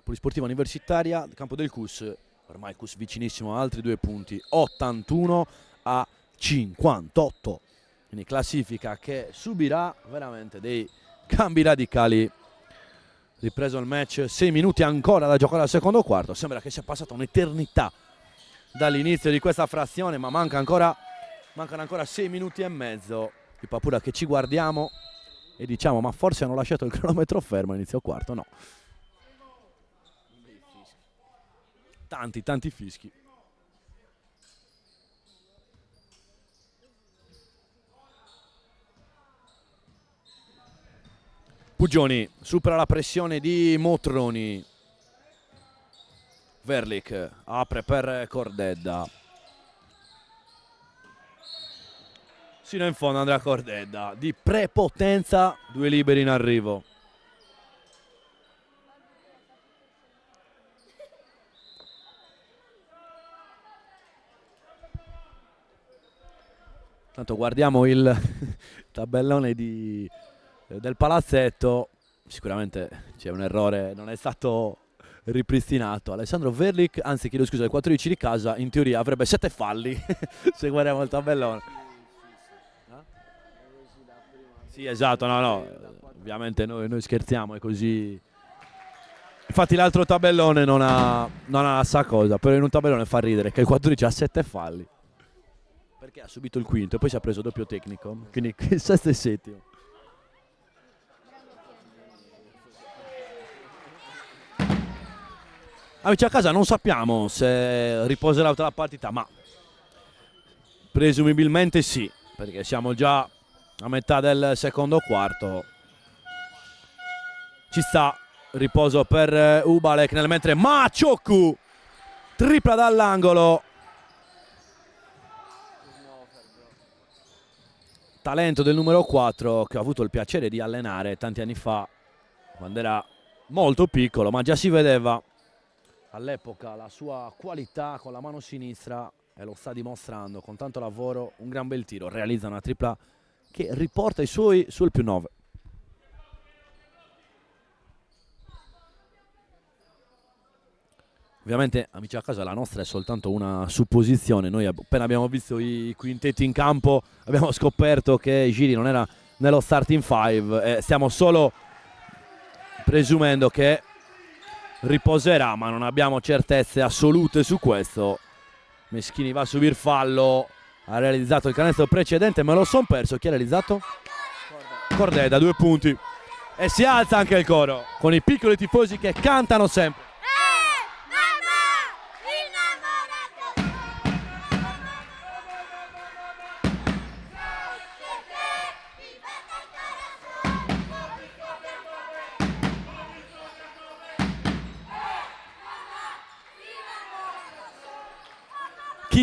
polisportiva universitaria, il campo del CUS, ormai CUS vicinissimo a altri 2 punti, 81 a 58. Quindi classifica che subirà veramente dei cambi radicali. Ripreso il match, 6 minuti ancora da giocare al secondo quarto, sembra che sia passata un'eternità dall'inizio di questa frazione, ma mancano ancora 6 minuti e mezzo. Il Papura che ci guardiamo e diciamo, ma forse hanno lasciato il cronometro fermo all'inizio quarto, no. Tanti fischi. Pugioni supera la pressione di Motroni. Verlik apre per Cordedda. Sino in fondo Andrea Cordedda. Di prepotenza, 2 liberi in arrivo. Tanto guardiamo il tabellone del palazzetto, sicuramente c'è un errore, non è stato ripristinato. Alessandro Verlik, anzi chiedo scusa, il 14 di casa in teoria avrebbe 7 falli se guardiamo il tabellone. Sì, esatto, no, ovviamente noi scherziamo, è così. Infatti l'altro tabellone non ha la sa cosa, però in un tabellone fa ridere che il 14 ha 7 falli. Perché ha subito il quinto e poi si è preso doppio tecnico, quindi il sesto e settimo. Amici a casa, non sappiamo se riposerà tutta la partita, ma presumibilmente sì, perché siamo già a metà del secondo quarto. Ci sta riposo per Ubalek mentre Macioccu tripla dall'angolo. Talento del numero 4 che ho avuto il piacere di allenare tanti anni fa quando era molto piccolo, ma già si vedeva all'epoca la sua qualità con la mano sinistra e lo sta dimostrando con tanto lavoro. Un gran bel tiro, realizza una tripla che riporta i suoi sul +9. Ovviamente, amici a casa, la nostra è soltanto una supposizione. Noi appena abbiamo visto i quintetti in campo abbiamo scoperto che Giri non era nello starting 5 e stiamo solo presumendo che riposerà, ma non abbiamo certezze assolute su questo. Meschini va a subire fallo, ha realizzato il canestro precedente, me lo son perso. Chi ha realizzato? Cordedda, 2 punti. E si alza anche il coro con i piccoli tifosi che cantano sempre.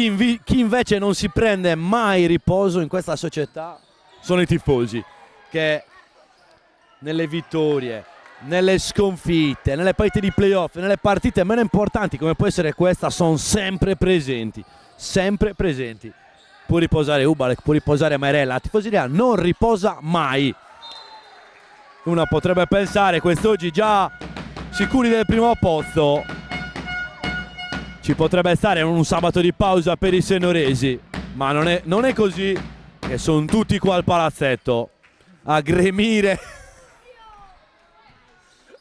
Chi invece non si prende mai riposo in questa società sono i tifosi, che nelle vittorie, nelle sconfitte, nelle partite di playoff, nelle partite meno importanti come può essere questa, sono sempre presenti, sempre presenti. Può riposare Ubalek, può riposare Mairella, la tifoseria non riposa mai. Uno potrebbe pensare quest'oggi già sicuri del primo posto, ci potrebbe stare un sabato di pausa per i senoresi, ma non è così, che sono tutti qua al palazzetto a gremire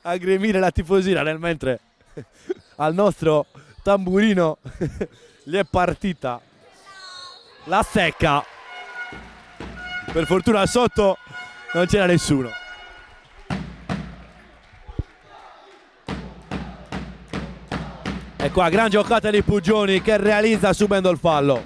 la tifoseria, nel mentre al nostro tamburino gli è partita la secca. Per fortuna sotto non c'era nessuno. E qua gran giocata di Puggioni che realizza subendo il fallo.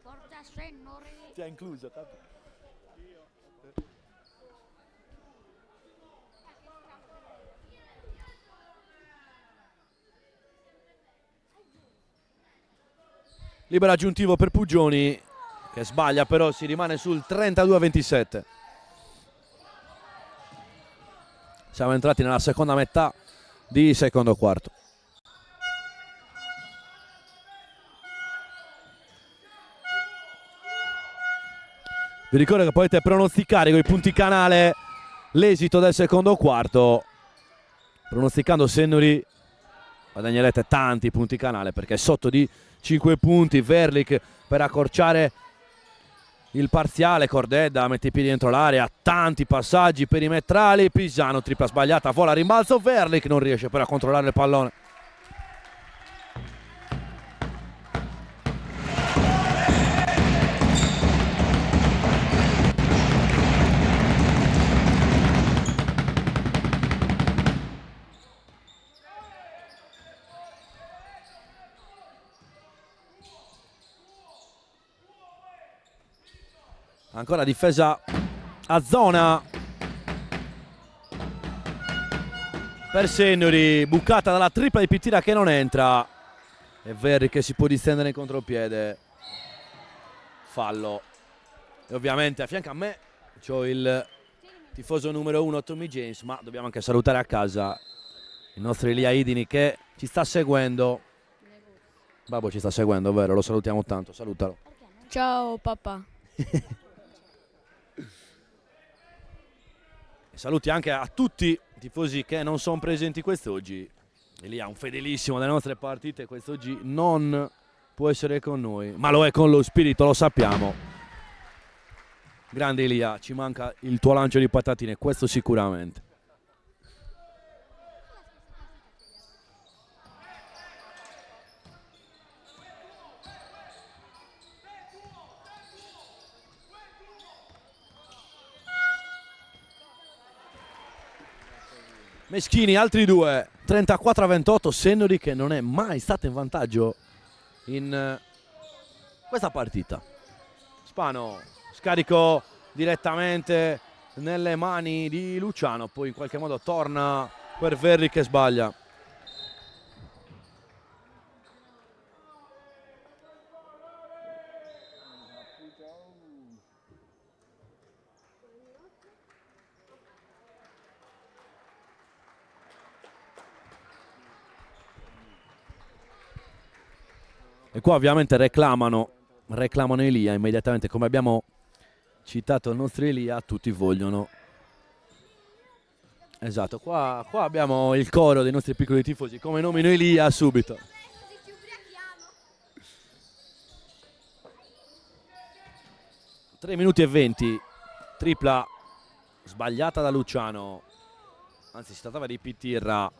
Forza Sennori. Ti ha incluso tanto. Libero aggiuntivo per Puggioni, che sbaglia, però si rimane sul 32-27. Siamo entrati nella seconda metà di secondo quarto. Vi ricordo che potete pronosticare con i punti canale l'esito del secondo quarto. Pronosticando Sennori guadagnerete tanti punti canale, perché è sotto di 5 punti. Verlik per accorciare il parziale, Cordedda mette i piedi dentro l'area, tanti passaggi perimetrali, Pisano tripla sbagliata, vola rimbalzo, Verlik non riesce però a controllare il pallone. Ancora difesa a zona per Sennori, bucata dalla tripla di Pittina che non entra, e Verri che si può distendere in contropiede, fallo. E ovviamente a fianco a me c'ho il tifoso numero 1 Tommy James, ma dobbiamo anche salutare a casa il nostro Elia Idini che ci sta seguendo. Babbo ci sta seguendo, vero? Lo salutiamo tanto, salutalo. Ciao papà. Saluti anche a tutti i tifosi che non sono presenti quest'oggi. Elia, un fedelissimo delle nostre partite, quest'oggi non può essere con noi, ma lo è con lo spirito, lo sappiamo. Grande Elia, ci manca il tuo lancio di patatine, questo sicuramente. Meschini, altri due, 34-28, Sennori che non è mai stato in vantaggio in questa partita. Spano, scarico direttamente nelle mani di Luciano, poi in qualche modo torna per Verri che sbaglia. E qua ovviamente reclamano Elia immediatamente, come abbiamo citato il nostro Elia, tutti vogliono. Esatto, qua abbiamo il coro dei nostri piccoli tifosi, come nomino Elia subito. Così ci ubriachiamo. 3 minuti e 20, tripla sbagliata da Luciano, anzi si trattava di Pitirra.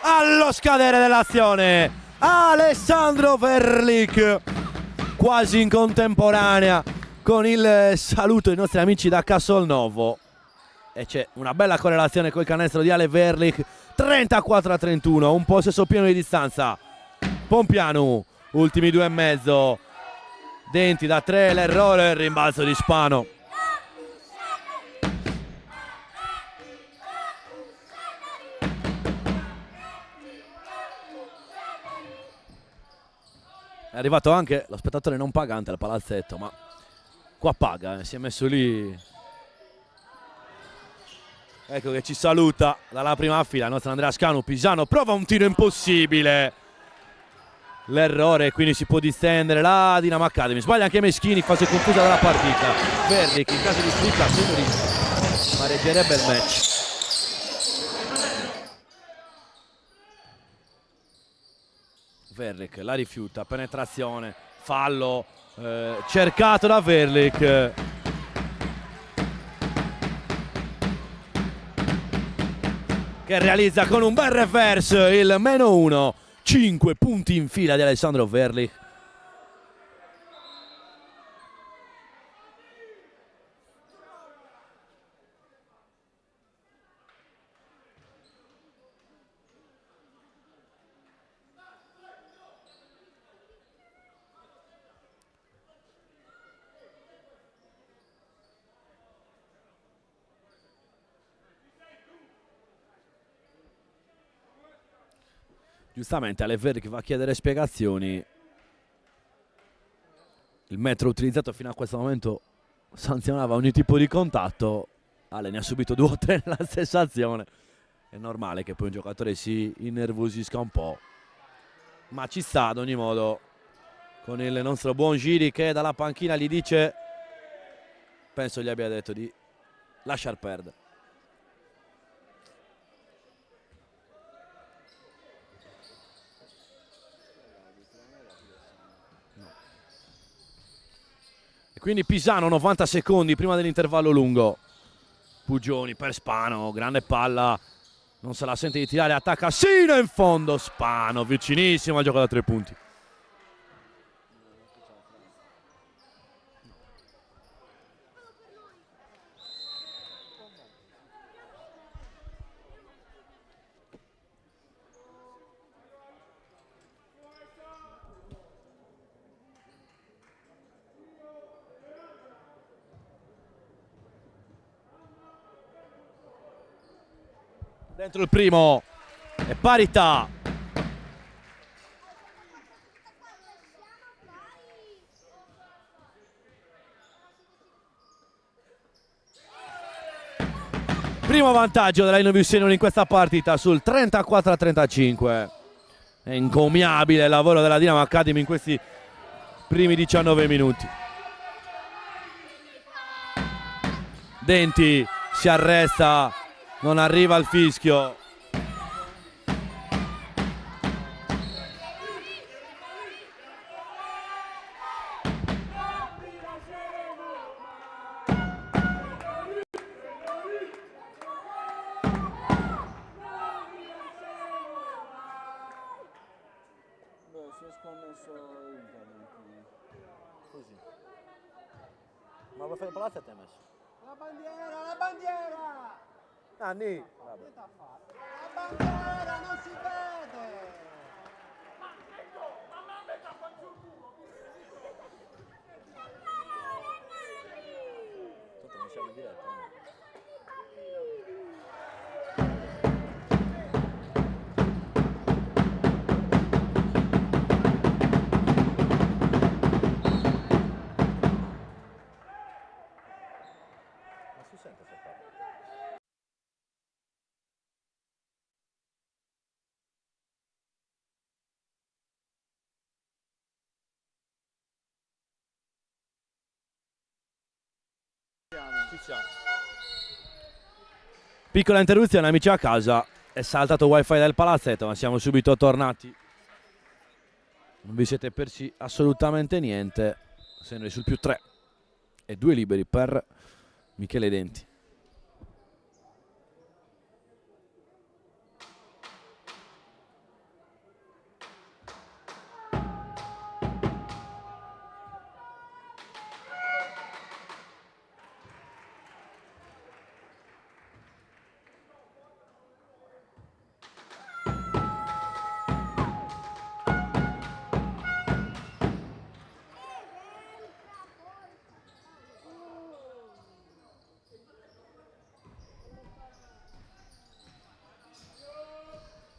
Allo scadere dell'azione, Alessandro Verlik, quasi in contemporanea con il saluto dei nostri amici da Castelnuovo. E c'è una bella correlazione col canestro di Ale Verlik. 34-31, un possesso pieno di distanza. Pompianu, ultimi 2,5. Denti da 3, l'errore, il rimbalzo di Spano. È arrivato anche lo spettatore non pagante al palazzetto, ma qua paga, si è messo lì. Ecco che ci saluta dalla prima fila il nostro Andrea Scanu. Pisano prova un tiro impossibile. L'errore, quindi si può distendere la Dinamo Academy. Sbaglia anche Meschini, fase confusa della partita. Verlik in caso di splitta pareggerebbe il match. Verlik la rifiuta, penetrazione, fallo cercato da Verlik. Che realizza con un bel reverse il -1. 5 punti in fila di Alessandro Verlik. Giustamente Ale Verlik va a chiedere spiegazioni. Il metro utilizzato fino a questo momento sanzionava ogni tipo di contatto. Ale ne ha subito 2 o 3 nella stessa azione. È normale che poi un giocatore si innervosisca un po', ma ci sta ad ogni modo con il nostro buon Giri che dalla panchina gli dice, penso gli abbia detto di lasciar perdere. E quindi Pisano 90 secondi prima dell'intervallo lungo. Pugioni per Spano, grande palla, non se la sente di tirare, attacca sino in fondo Spano, vicinissimo al gioco da 3 punti. Dentro il primo e parità. Primo vantaggio della Innovius in questa partita sul 34-35. È encomiabile il lavoro della Dinamo Academy in questi primi 19 minuti. Denti si arresta, non arriva al fischio. Si è sconnesso internet. Così. Ma vuoi fare il palazzo a te messo? La bandiera, la bandiera! Anni. La bandiera non si vede! Tanto non siamo in diretta. Ma si sente se fa? Ci siamo. Piccola interruzione, amici a casa. È saltato il wifi del palazzetto, ma siamo subito tornati. Non vi siete persi assolutamente niente. Senori sul più 3 e 2 liberi per Michele Denti.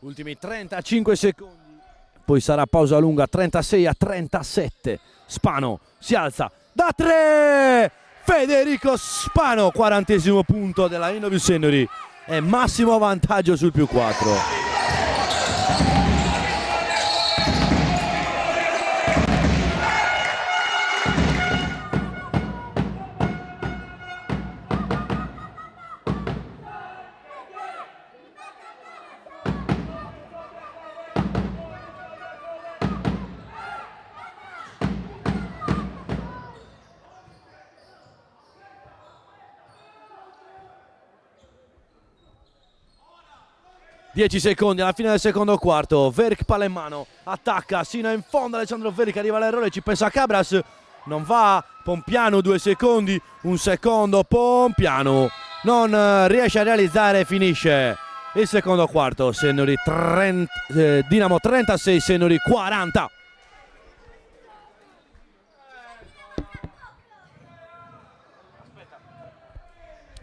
Ultimi 35 secondi, poi sarà pausa lunga. 36-37. Spano si alza da 3. Federico Spano, 40° punto della Innoviu Senori e massimo vantaggio sul più 4. Dieci secondi alla fine del secondo quarto. Veric palla in mano, attacca sino in fondo. Alessandro Veric, arriva all'errore, ci pensa Cabras, non va. Pompiano, 2 secondi, un secondo. Pompiano non riesce a realizzare, finisce il secondo quarto. Senori Dinamo 36, Senori 40.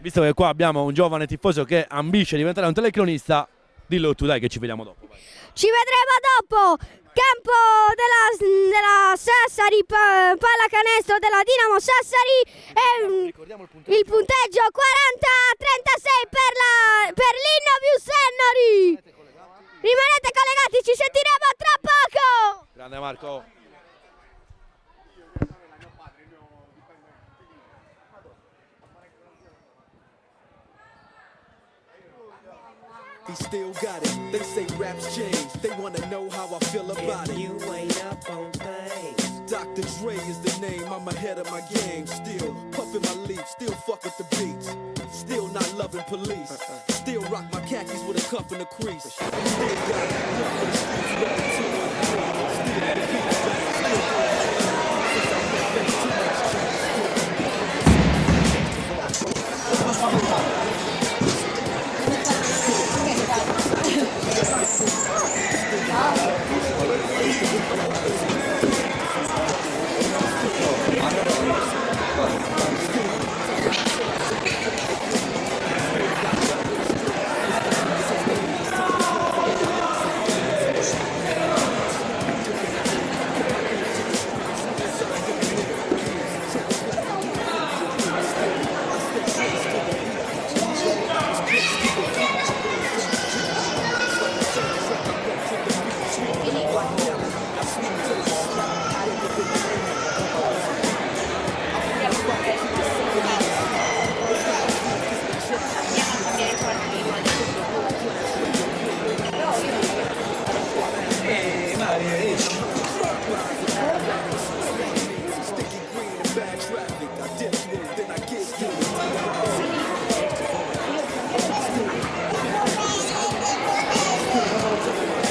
Visto che qua abbiamo un giovane tifoso che ambisce a diventare un telecronista, dillo tu, dai, che ci vediamo dopo. Vai. Ci vedremo dopo. Campo della Sassari, pallacanestro della Dinamo Sassari. E il punteggio 40-36 per l'Innoviu Senori. Rimanete collegati, ci sentiremo tra poco. Grande Marco. He still got it. They say raps change. They wanna know how I feel about it. You ain't up on things. Dr. Dre is the name. I'm ahead of my game. Still puffin' my leaf. Still fuck with the beats. Still not loving police. Still rock my khakis with a cuff and a crease. Still got love for the streets. Ready to unfold. Still the beat back. Still since I met face too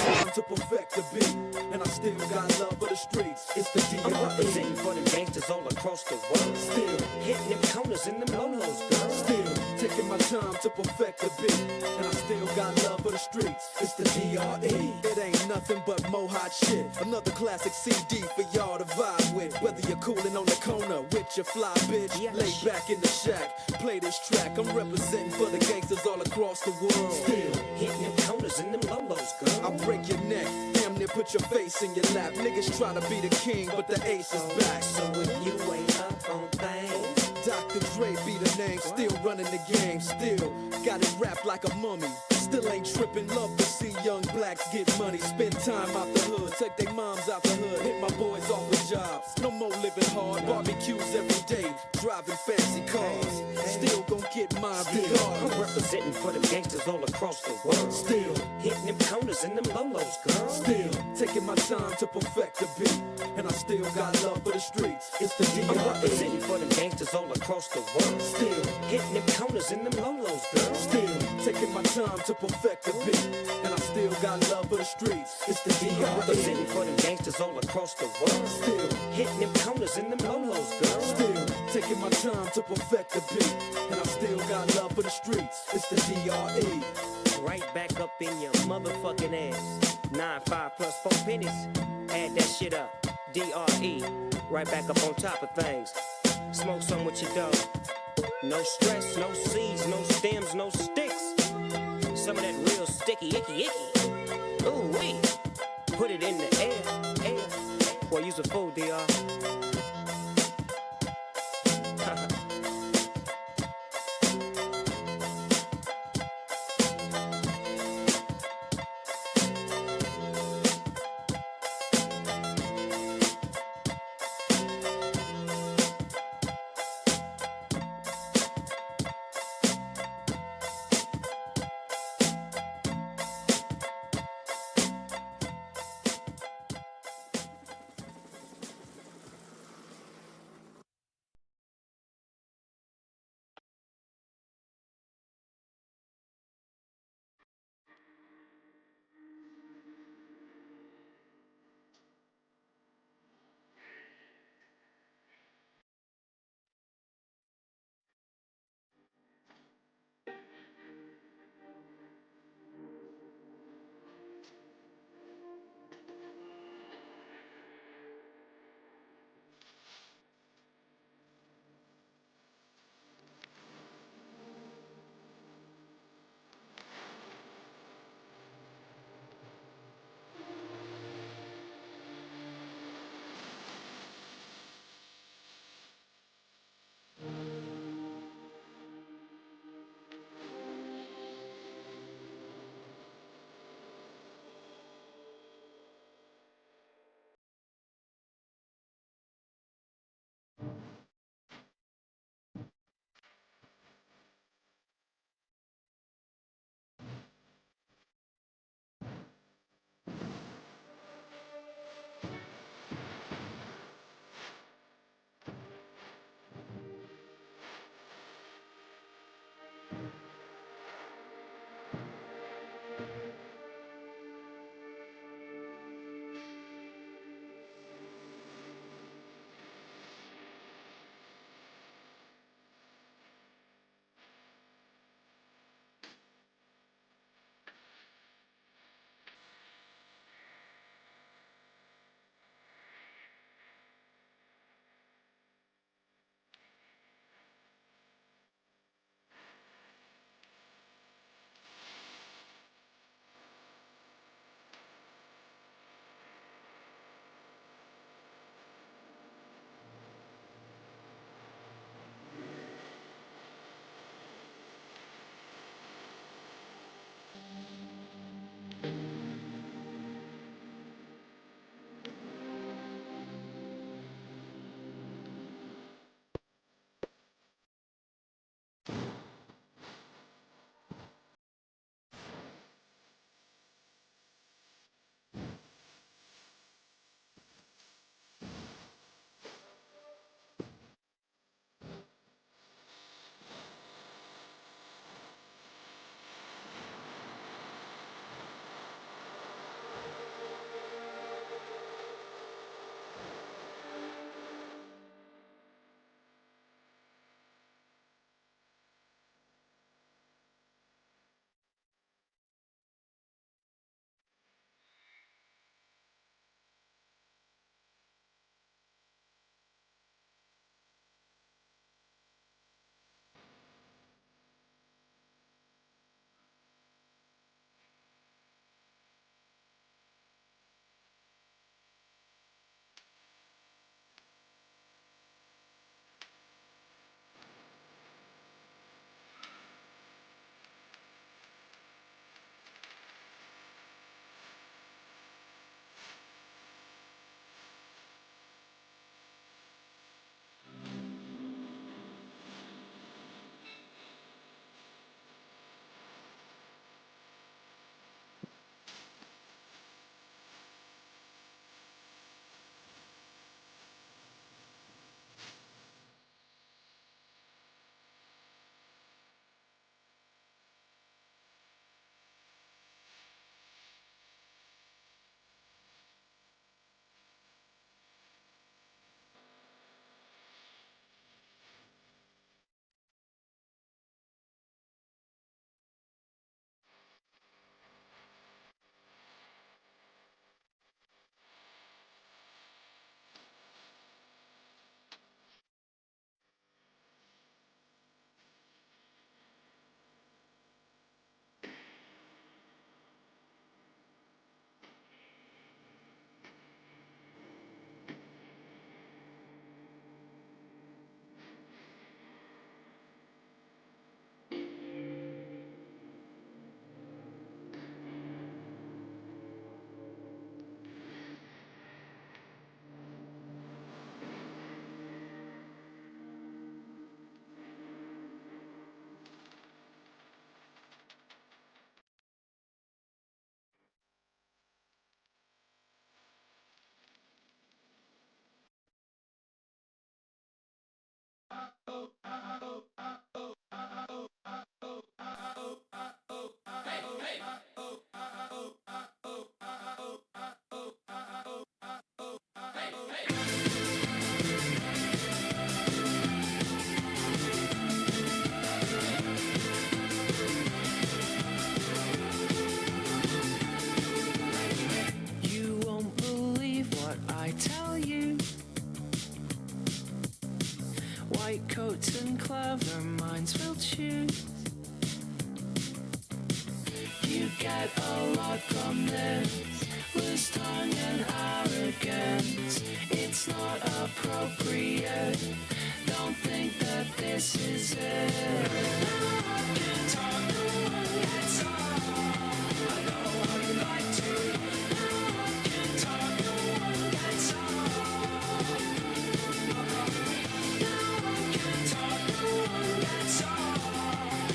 much to perfect the beat, and I still got love for the streets. It's the I'm D.R.E. representing for them gangsters all across the world. Still Hitting them corners in them lolos, girl. Still taking my time to perfect the beat, and I still got love for the streets. It's the D.R.E. It ain't nothing but mo hot shit. Another classic CD for y'all to vibe with. Whether you're coolin' on the corner with your fly bitch, lay back in the shack, play this track. I'm representing for the gangsters all across the world. Still hitting them corners in them lolos, girl. I'll break your neck, damn near put your face in your lap. Niggas try to be the king, but the ace is back. So if you ain't up on things, Dr. Dre be the name, still running the game, still got it wrapped like a mummy. Still ain't tripping, love to see young blacks get money. Spend time out the hood, take their moms out the hood, hit my boys off with jobs. No more living hard, barbecues every day, driving fancy cars. Still gon' get mine I'm regardless. representing for them gangsters all across the world. Still hitting them corners in them lolos, girl. Still taking taking my time to perfect the beat, and I still got love for the streets. It's the I'm representing D.R.E. for them gangsters all across the world. Still, Hitting them corners in them lolos, girl. still taking my time to perfect the beat, and I still got love for the streets. It's the I'm D.R.E. representing for them gangsters all across the world. Still, Hitting them corners in them lolos, girl. still taking my time to perfect the beat, and I still got love for the streets. It's the D.R.E. Right back up in your motherfucking ass. 9, 5 plus 4 pennies. Add that shit up. DRE. Right back up on top of things. Smoke some with your dog. No stress, no seeds, no stems, no sticks. Some of that real sticky, icky, icky. Ooh, wee. Put it in the air. Boy, use a fool, DR. white coats and clever minds will choose. You get a lot from this, loose tongue and arrogance. It's not appropriate, don't think that this is it. Can talk, no one gets off. I know how you like to. Can talk, no one gets off. Can talk, no one gets off.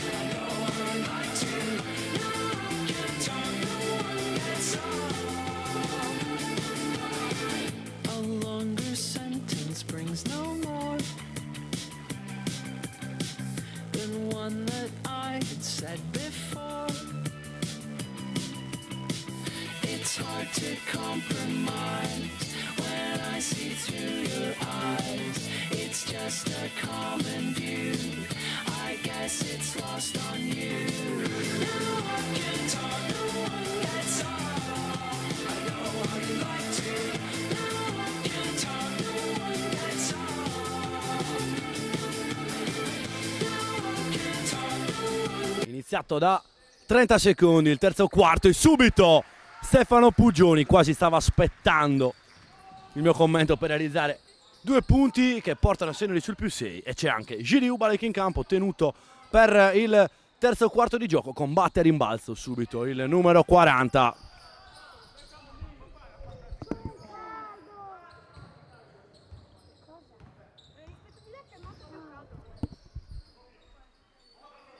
I know how you like to. Can talk, no one gets off. A longer sentence brings no more than one that I had said before. It's hard to compromise when I see through your eyes. It's just a common view, I guess it's lost on you. No one can talk, no one gets off. I know how you like to. No one can talk, no one gets off. No one can talk, no one. Iniziato da 30 secondi il terzo quarto e subito Stefano Pugioni quasi stava aspettando il mio commento per realizzare 2 punti che portano a Sennori sul +6 e c'è anche Giri Ubalek in campo tenuto per il terzo quarto di gioco. Combatte a rimbalzo subito il numero 40.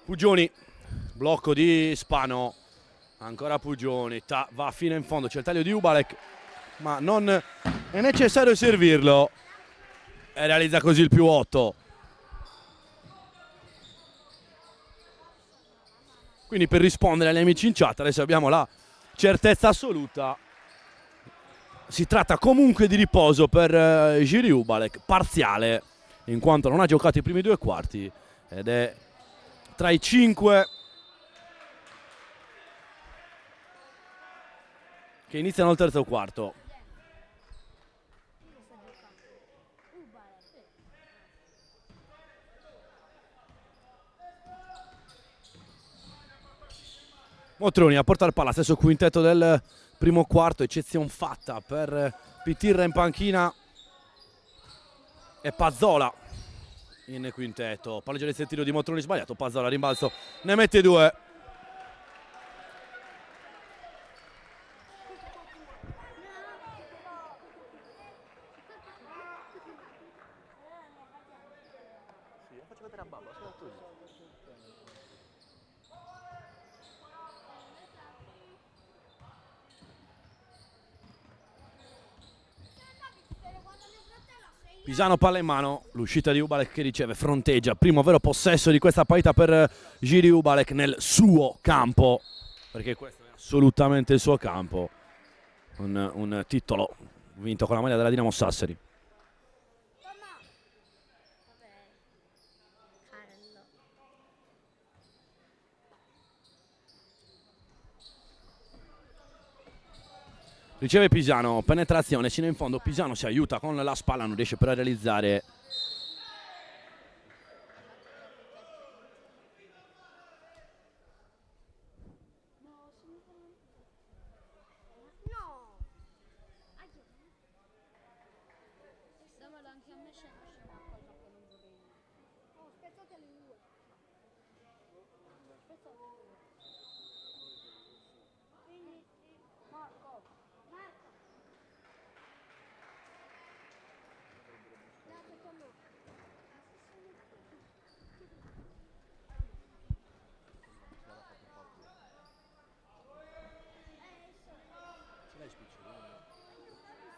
Pugioni, blocco di Spano, ancora Pugioni, va fino in fondo, c'è il taglio di Ubalek, ma non è necessario servirlo e realizza così il +8. Quindi per rispondere agli amici in chat adesso abbiamo la certezza assoluta, si tratta comunque di riposo per Giri Ubalek, parziale in quanto non ha giocato i primi 2 quarti ed è tra i 5 che iniziano il terzo quarto. Motroni a portare palla, stesso quintetto del primo quarto, eccezione fatta per Pitirra in panchina e Pazzola in quintetto. Palleggio del tiro di Motroni sbagliato, Pazzola rimbalzo, ne mette 2. Pisano palla in mano, l'uscita di Ubalek che riceve, fronteggia, primo vero possesso di questa partita per Giri Ubalek nel suo campo, perché questo è assolutamente il suo campo, un titolo vinto con la maglia della Dinamo Sassari. Riceve Pisano, penetrazione sino in fondo, Pisano si aiuta con la spalla, non riesce però a realizzare.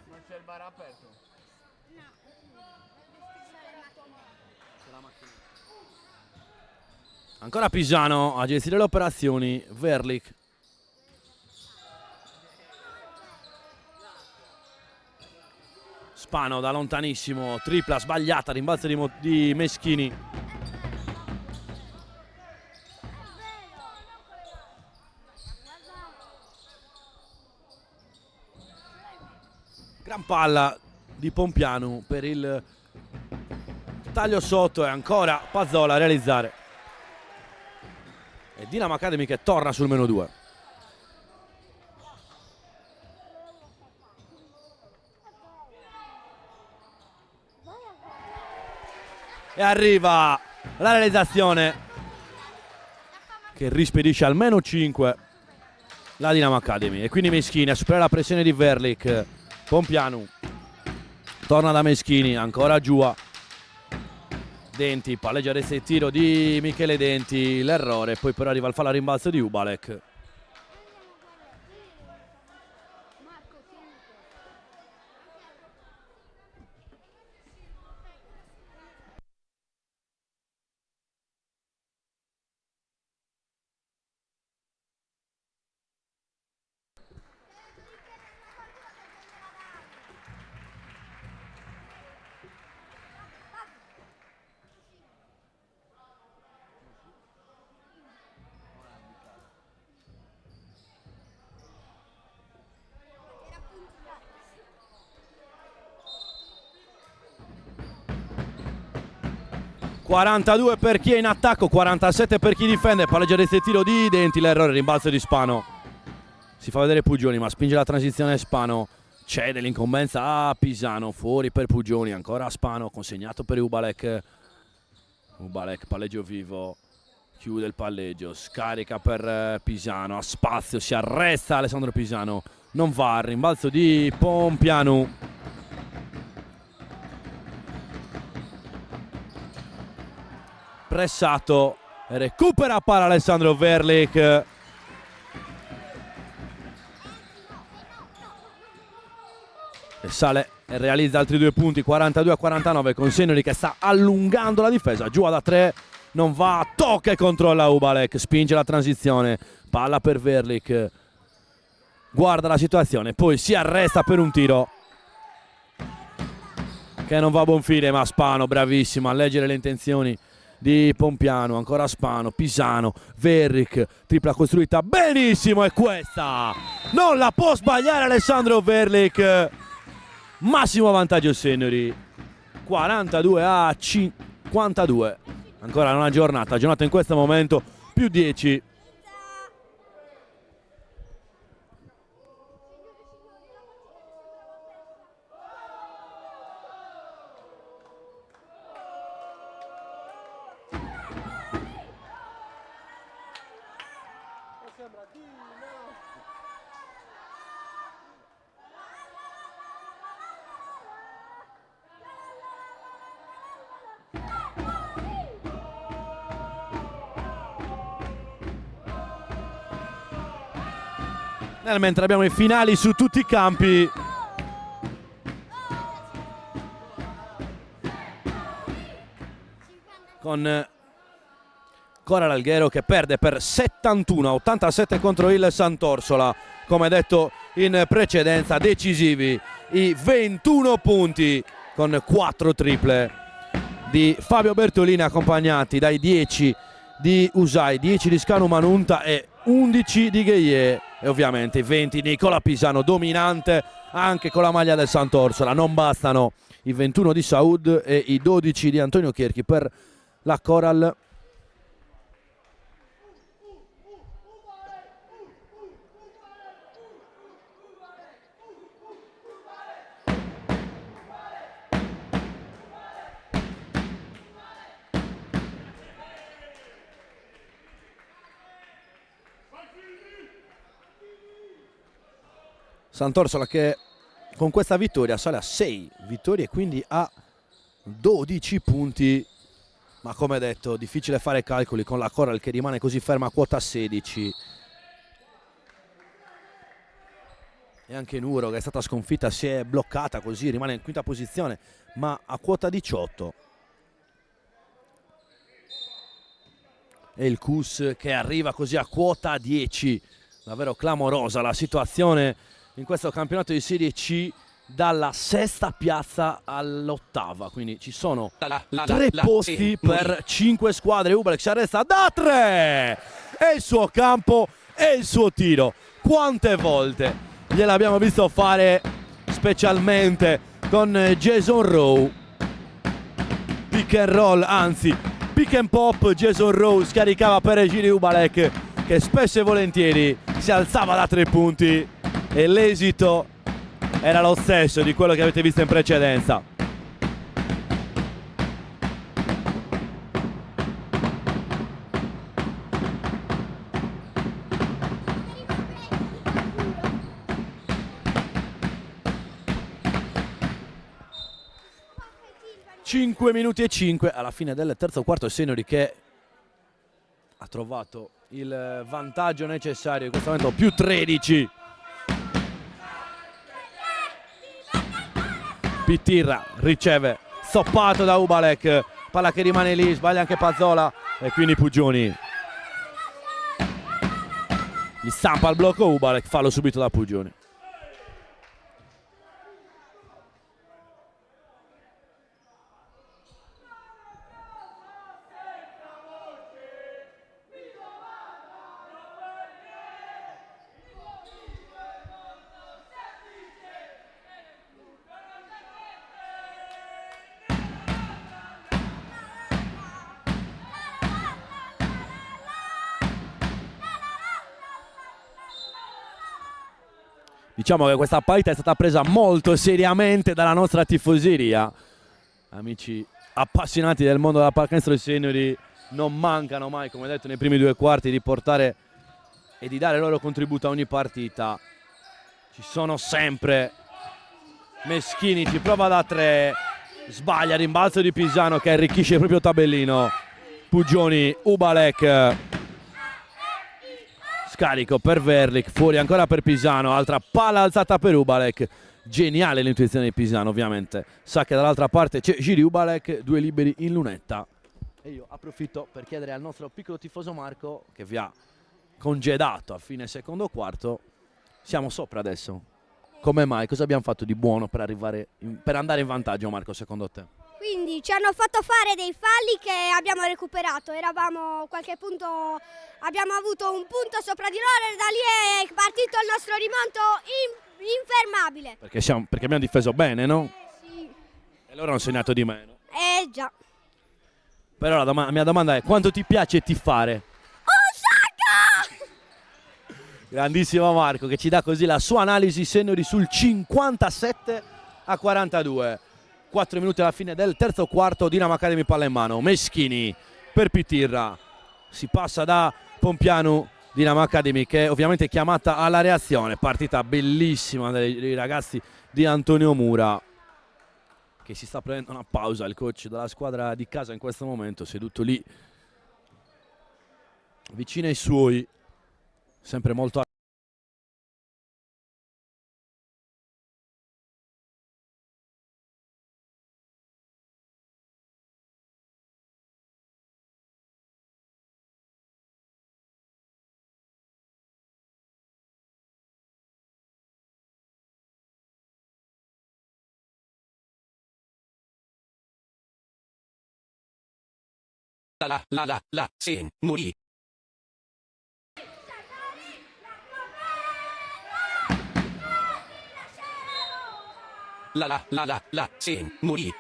Non c'è il bar aperto? Ancora Pisano a gestire le operazioni, Verlik. Spano da lontanissimo, tripla sbagliata, rimbalzo di Meschini. Gran palla di Pompiano per il taglio sotto e ancora Pazzola a realizzare. E Dinamo Academy che torna sul -2. E arriva la realizzazione che rispedisce al -5 la Dinamo Academy. E quindi Meschini a superare la pressione di Verlik. Pompianu torna da Meschini, ancora Giua. Denti, palleggia adesso il tiro di Michele Denti, l'errore, poi però arriva il fallo a rimbalzo di Ubalek. ...42 per chi è in attacco, 47 per chi difende, palleggia adesso il tiro di Denti, l'errore, rimbalzo di Spano. Si fa vedere Pugioni ma spinge la transizione Spano, cede l'incombenza a Pisano, fuori per Pugioni, ancora Spano, consegnato per Ubalek. Ubalek, palleggio vivo, chiude il palleggio, scarica per Pisano, ha spazio, si arresta Alessandro Pisano, non va, il rimbalzo di Pompianu. Pressato, recupera palla Alessandro Verlik. E sale e realizza altri 2 punti, 42-49, con Sennori che sta allungando la difesa. Giù da 3, non va, tocca e controlla Ubalek, spinge la transizione, palla per Verlik. Guarda la situazione, poi si arresta per un tiro che non va a buon fine, ma Spano bravissimo a leggere le intenzioni di Pompiano, ancora Spano, Pisano, Verlik, tripla costruita benissimo, e questa non la può sbagliare Alessandro Verlik. Massimo vantaggio Sennori, 42-52, ancora una giornata in questo momento, più 10. Mentre abbiamo i finali su tutti i campi, con Coral Alghero che perde per 71-87 contro il Sant'Orsola. Come detto in precedenza, decisivi i 21 punti con 4 triple di Fabio Bertolini, accompagnati dai 10 di Usai, 10 di Scanu Manunta e 11 di Gheie, e ovviamente i 20 di Nicola Pisano, dominante anche con la maglia del Sant'Orsola. Non bastano i 21 di Saud e i 12 di Antonio Chierchi per la Coral. Sant'Orsola che con questa vittoria sale a 6 vittorie, quindi a 12 punti, ma come detto difficile fare calcoli con la Coral che rimane così ferma a quota 16, e anche Nuro che è stata sconfitta si è bloccata così, rimane in quinta posizione ma a quota 18, e il CUS che arriva così a quota 10. Davvero clamorosa la situazione in questo campionato di Serie C, dalla sesta piazza all'8ª, quindi ci sono 3 posti per 5 squadre. Ubalek si arresta da 3, è il suo campo e il suo tiro. Quante volte gliel'abbiamo visto fare, specialmente con Jason Rowe. pick and roll, anzi pick and pop. Jason Rose caricava per Giri Ubalek, che spesso e volentieri si alzava da 3 punti e l'esito era lo stesso di quello che avete visto in precedenza. Cinque minuti e 5 alla fine del terzo quarto. Seniori che ha trovato il vantaggio necessario in questo momento, più 13. Pittirra riceve, stoppato da Ubalek, palla che rimane lì, sbaglia anche Pazzola e quindi Pugioni gli stampa il blocco Ubalek, fallo subito da Pugioni. Diciamo che questa partita è stata presa molto seriamente dalla nostra tifoseria. Amici appassionati del mondo della pallacanestro seniori non mancano mai, come detto nei primi 2 quarti, di portare e di dare il loro contributo a ogni partita. Ci sono sempre Meschini, ci prova da 3, sbaglia, rimbalzo di Pisano che arricchisce il proprio tabellino. Pugioni, Ubalek, scarico per Verlik, fuori ancora per Pisano, altra palla alzata per Ubalek. Geniale l'intuizione di Pisano, ovviamente sa che dall'altra parte c'è Giri Ubalek, 2 liberi in lunetta. E io approfitto per chiedere al nostro piccolo tifoso Marco, che vi ha congedato a fine secondo quarto, siamo sopra adesso, come mai? Cosa abbiamo fatto di buono per andare in vantaggio, Marco, secondo te? Quindi ci hanno fatto fare dei falli che abbiamo recuperato, eravamo qualche punto, abbiamo avuto un punto sopra di loro e da lì è partito il nostro rimonto infermabile. Perché abbiamo difeso bene, no? Sì. E loro hanno segnato di meno. Già. Però la mia domanda è: quanto ti piace tiffare? Un sacco! Grandissimo Marco, che ci dà così la sua analisi seniori sul 57-42. 4 minuti alla fine del terzo quarto, Dinamo Academy palla in mano. Meschini per Pittirra, si passa da Pompianu, Dinamo Academy che è ovviamente chiamata alla reazione. Partita bellissima dei ragazzi di Antonio Mura, che si sta prendendo una pausa, il coach della squadra di casa in questo momento, seduto lì vicino ai suoi, sempre molto Sen, morì. Sen, morì.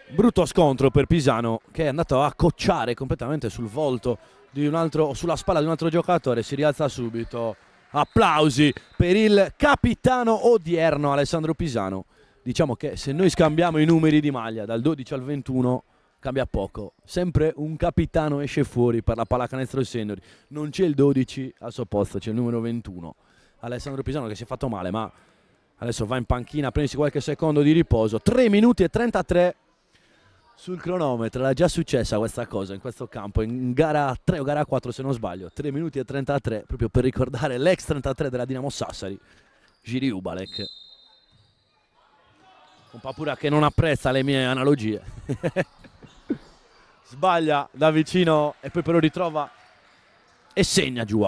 brutto scontro per Pisano, che è andato a cocciare completamente sul volto di un altro, sulla spalla di un altro giocatore. Si rialza subito. Applausi per il capitano odierno Alessandro Pisano. Diciamo che se noi scambiamo i numeri di maglia dal 12 al 21 cambia poco, sempre un capitano esce fuori per la pallacanestro seniori. Non c'è il 12 al suo posto, c'è il numero 21 Alessandro Pisano, che si è fatto male, ma adesso va in panchina, prendersi qualche secondo di riposo. 3 minuti e 33 sul cronometro. Era già successa questa cosa in questo campo in gara 3 o gara 4 se non sbaglio. 3 minuti e 33 proprio per ricordare l'ex 33 della Dinamo Sassari, Giri Ubalek. Un Papura che non apprezza le mie analogie. Sbaglia da vicino e poi però ritrova e segna giù.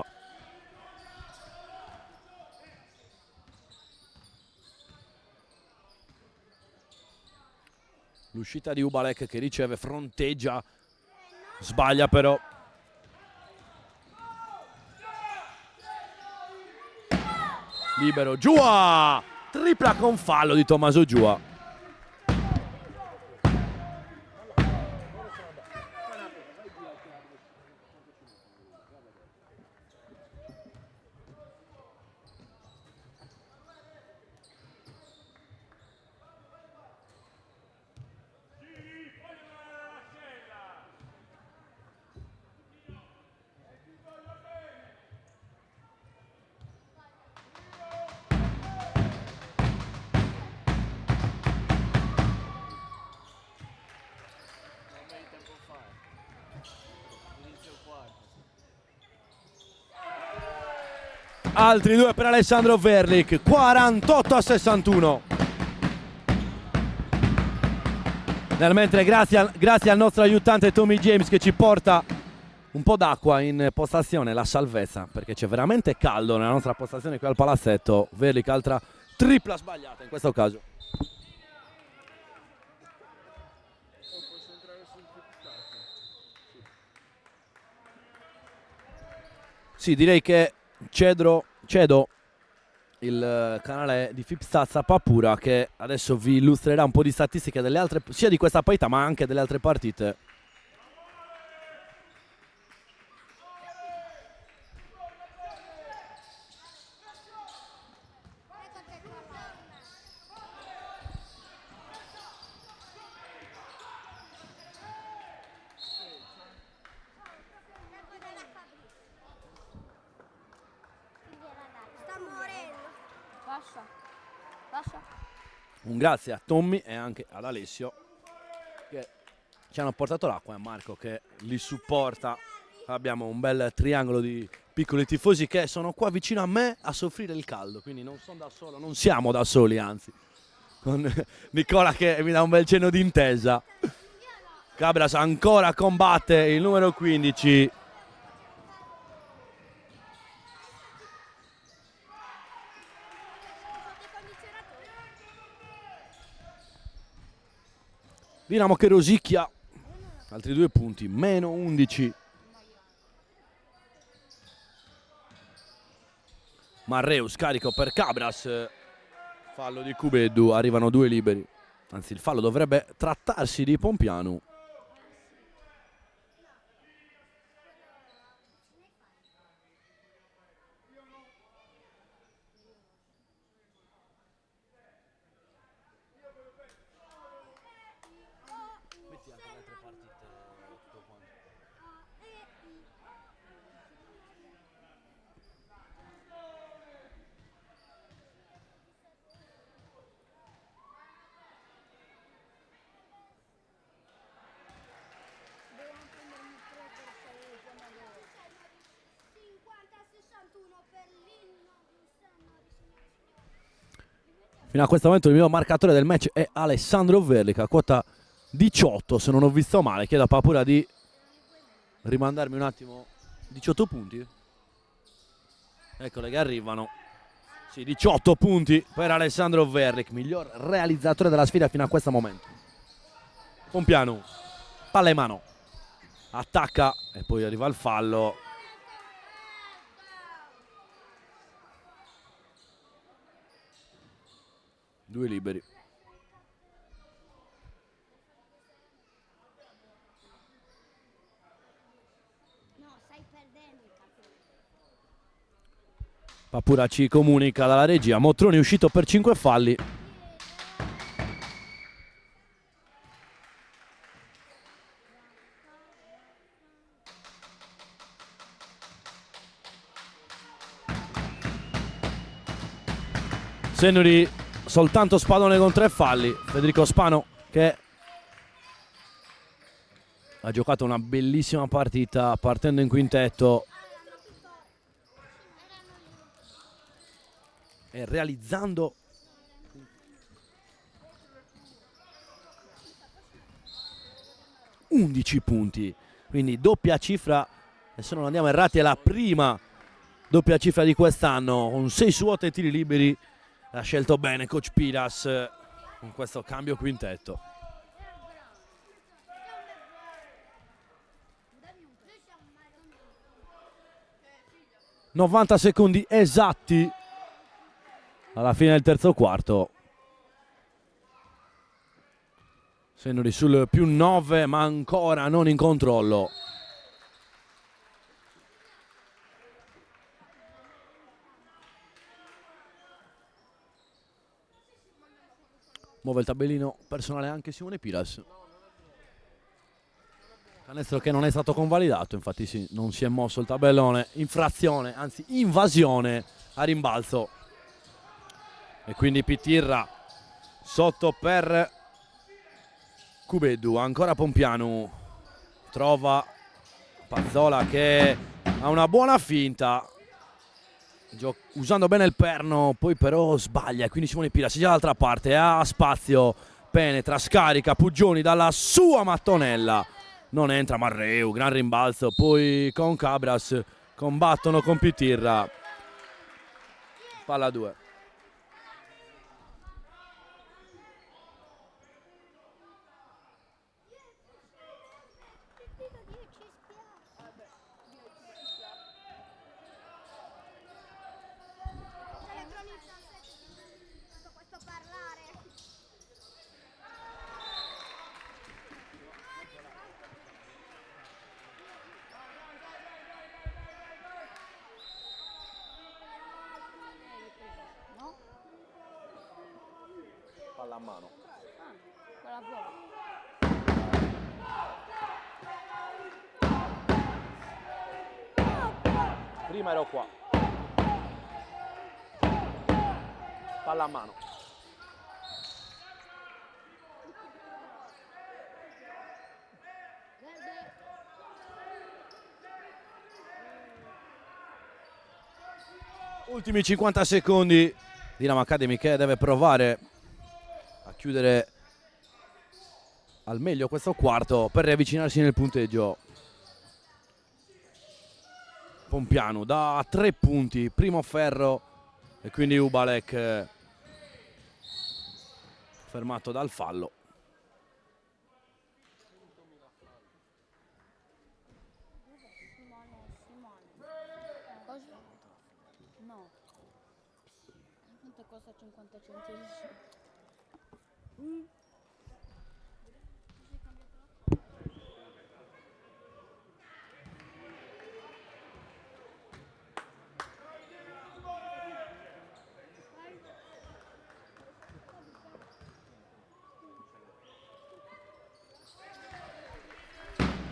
L'uscita di Ubalek che riceve, fronteggia, sbaglia però. Libero, Giua! tripla con fallo di Tommaso Giua. Altri due per Alessandro Verlik, 48-61. Nel mentre grazie al nostro aiutante Tommy James che ci porta un po' d'acqua in postazione, la salvezza, perché c'è veramente caldo nella nostra postazione qui al palazzetto. Verlik, altra tripla sbagliata in questo caso. Sì, direi che cedo il canale di Fipstats a Papura, che adesso vi illustrerà un po' di statistiche delle altre, sia di questa partita ma anche delle altre partite. Un grazie a Tommy e anche ad Alessio che ci hanno portato l'acqua, e a Marco che li supporta. Abbiamo un bel triangolo di piccoli tifosi che sono qua vicino a me a soffrire il caldo, quindi non sono da solo, non siamo da soli, anzi, con Nicola che mi dà un bel cenno di intesa. Cabras ancora combatte il numero 15. Dinamo che rosicchia, altri 2 punti, meno 11. Marreus carico per Cabras, fallo di Kubeddu, arrivano 2 liberi, anzi il fallo dovrebbe trattarsi di Pompianu. Fino a questo momento il mio marcatore del match è Alessandro Verlik a quota 18, se non ho visto male. Chiedo a Papura di rimandarmi un attimo. 18 punti. Eccole che arrivano. Sì, 18 punti per Alessandro Verlik, miglior realizzatore della sfida fino a questo momento. Pompianu, palla in mano, attacca e poi arriva il fallo. Due liberi. Papura ci comunica dalla regia. Motroni è uscito per 5 falli. Segno di soltanto Spadone con 3 falli. Federico Spano che ha giocato una bellissima partita partendo in quintetto e realizzando (11 punti), quindi doppia cifra, e se non andiamo errati è la prima doppia cifra di quest'anno, con 6 su 8 tiri liberi. Ha scelto bene coach Piras con questo cambio quintetto. ...90 secondi esatti alla fine del terzo quarto. Sennori sul più 9, ma ancora non in controllo. Muove il tabellino personale anche Simone Piras. Canestro che non è stato convalidato, infatti sì, non si è mosso il tabellone. Infrazione, anzi invasione a rimbalzo. E quindi Pitirra sotto per Cubedu. Ancora Pompianu. Trova Pazzola che ha una buona finta. Usando bene il perno, poi però sbaglia. E quindi Simone Piras già dall'altra parte. Ha spazio, penetra, scarica Puggioni dalla sua mattonella. Non entra Marreu, gran rimbalzo. Poi con Cabras combattono con Pitirra. Palla 2. Palla a mano. Prima ero qua. Palla a mano. Ultimi 50 secondi. Dinamo Academy che deve provare a chiudere al meglio questo quarto per riavvicinarsi nel punteggio. Pompianu da 3 punti, primo ferro e quindi Ubalek fermato dal fallo. No. Quanto costa 50 centesimi?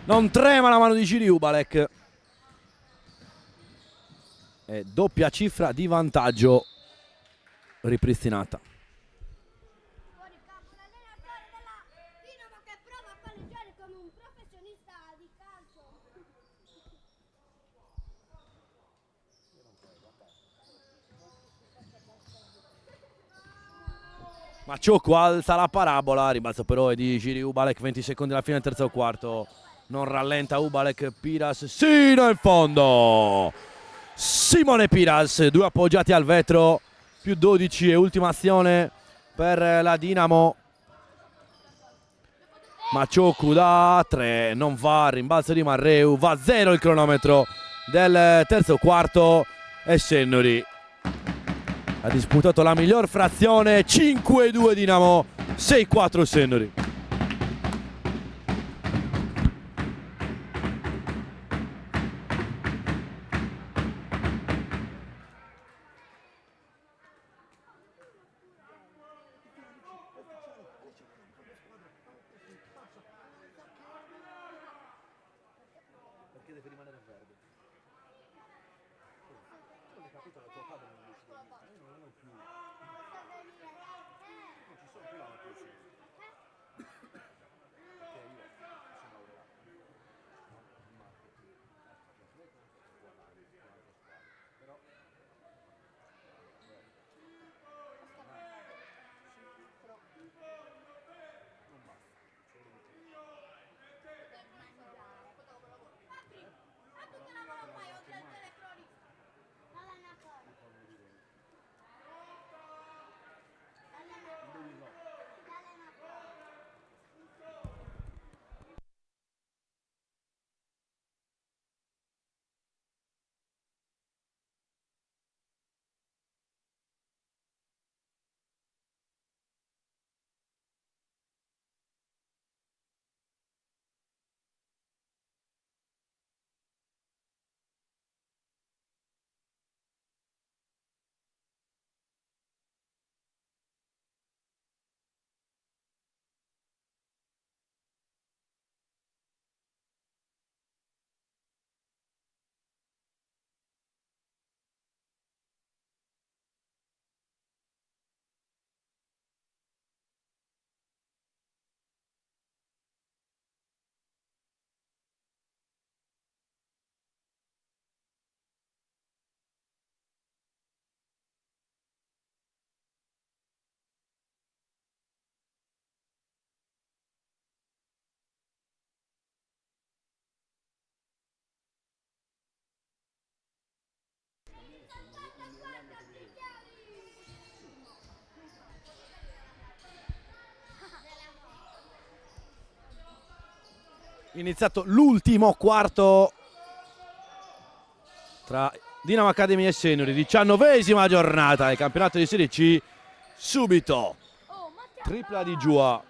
Non trema la mano di Ciri Ubalek. E doppia cifra di vantaggio ripristinata. Fuori campo l'allenatore della Dinamo che prova a palleggiare come un professionista di calcio. Maciocco alza la parabola, rimbalzo però è di Ciri Ubalek, 20 secondi alla fine del terzo quarto. Non rallenta Ubalek, Piras sino in fondo. Simone Piras, 2 appoggiati al vetro, più 12 e ultima azione per la Dinamo. Maciocco da 3, non va, rimbalzo di Marreu, va a 0 il cronometro del terzo quarto e Sennori ha disputato la miglior frazione, 5-2 Dinamo, 6-4 Sennori. Iniziato l'ultimo quarto tra Dinamo Academy e Seniori, 19ª giornata del campionato di Serie C. Subito tripla di Giua.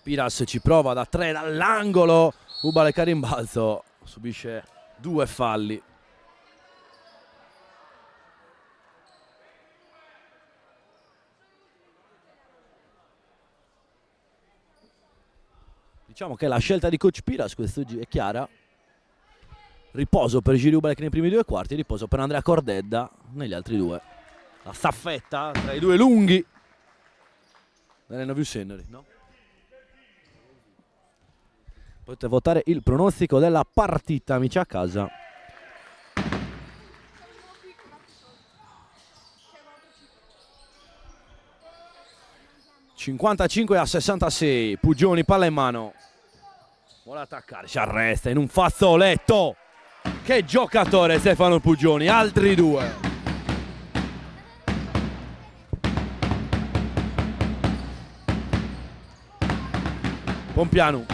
Piras ci prova da 3 dall'angolo, Ubalek a rimbalzo, subisce 2 falli. Diciamo che la scelta di coach Piras quest'oggi è chiara. Riposo per Giri Ubalek nei primi 2 quarti, riposo per Andrea Cordedda negli altri 2. La staffetta tra i 2 lunghi dell'Ennoview Seniori, no? Potete votare il pronostico della partita, amici a casa. (55-66), Pugioni palla in mano, vuole attaccare, si arresta in un fazzoletto. Che giocatore Stefano Pugioni, altri 2. Pompianu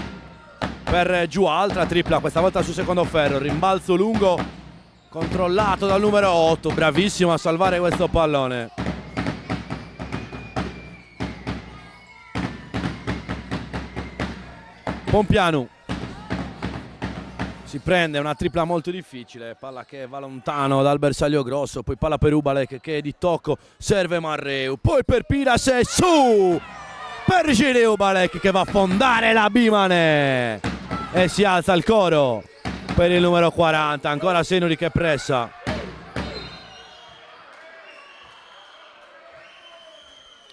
per Giua, altra tripla, questa volta sul secondo ferro, rimbalzo lungo controllato dal numero 8, bravissimo a salvare questo pallone. Pompianu si prende una tripla molto difficile, palla che va lontano dal bersaglio grosso, poi palla per Ubalek che di tocco serve Marreu, poi per Piras e su per Giri Ubalek che va a fondare la Bimane e si alza il coro per il numero 40, ancora Seniori che pressa.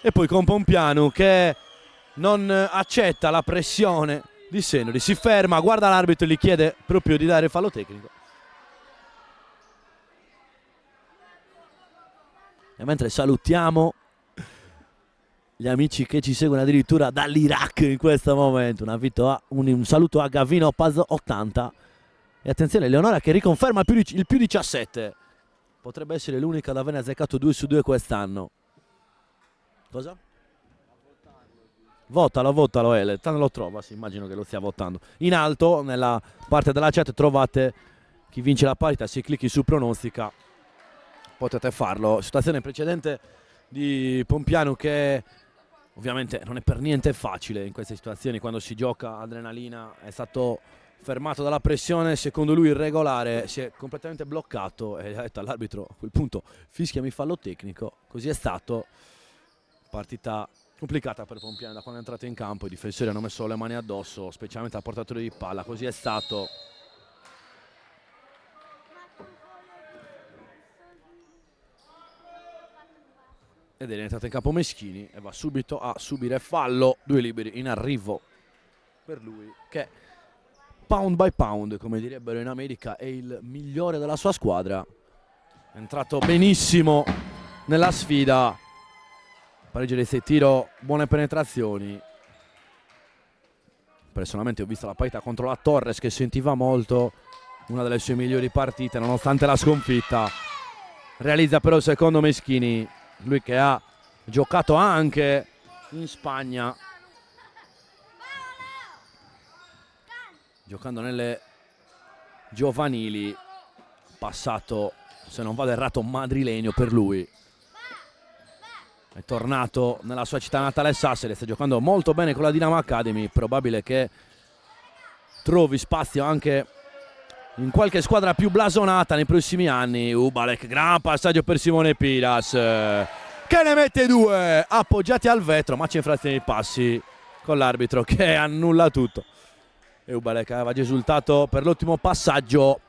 E poi con Pompianu che non accetta la pressione di Seniori, si ferma, guarda l'arbitro e gli chiede proprio di dare fallo tecnico. E mentre salutiamo gli amici che ci seguono addirittura dall'Iraq in questo momento, un saluto a Gavino Paz 80 e attenzione Leonora che riconferma il più 17, potrebbe essere l'unica ad aver azzeccato 2 su 2 quest'anno. Cosa? Votalo Ele, tanto lo trova, sì, immagino che lo stia votando. In alto, nella parte della chat trovate chi vince la parità, se clicchi su pronostica potete farlo. Situazione precedente di Pompianu che ovviamente non è per niente facile in queste situazioni quando si gioca adrenalina, è stato fermato dalla pressione, secondo lui irregolare, si è completamente bloccato e ha detto all'arbitro a quel punto fischiami fallo tecnico, così è stato. Partita complicata per Pompiano da quando è entrato in campo, i difensori hanno messo le mani addosso, specialmente al portatore di palla, così è stato. Ed è entrato in campo Meschini e va subito a subire fallo, 2 liberi in arrivo per lui che pound by pound, come direbbero in America, è il migliore della sua squadra. È entrato benissimo nella sfida. Pareggio di 6 tiro, buone penetrazioni. Personalmente ho visto la partita contro la Torres che sentiva molto, una delle sue migliori partite nonostante la sconfitta. Realizza però il secondo Meschini, lui che ha giocato anche in Spagna, giocando nelle giovanili, passato, se non vado errato, madrilegno per lui. È tornato nella sua città natale Sassari, sta giocando molto bene con la Dinamo Academy, probabile che trovi spazio anche in qualche squadra più blasonata nei prossimi anni. Ubalek, gran passaggio per Simone Piras che ne mette 2 appoggiati al vetro, ma c'è infrazione di passi con l'arbitro che annulla tutto. E Ubalek aveva già esultato per l'ultimo passaggio.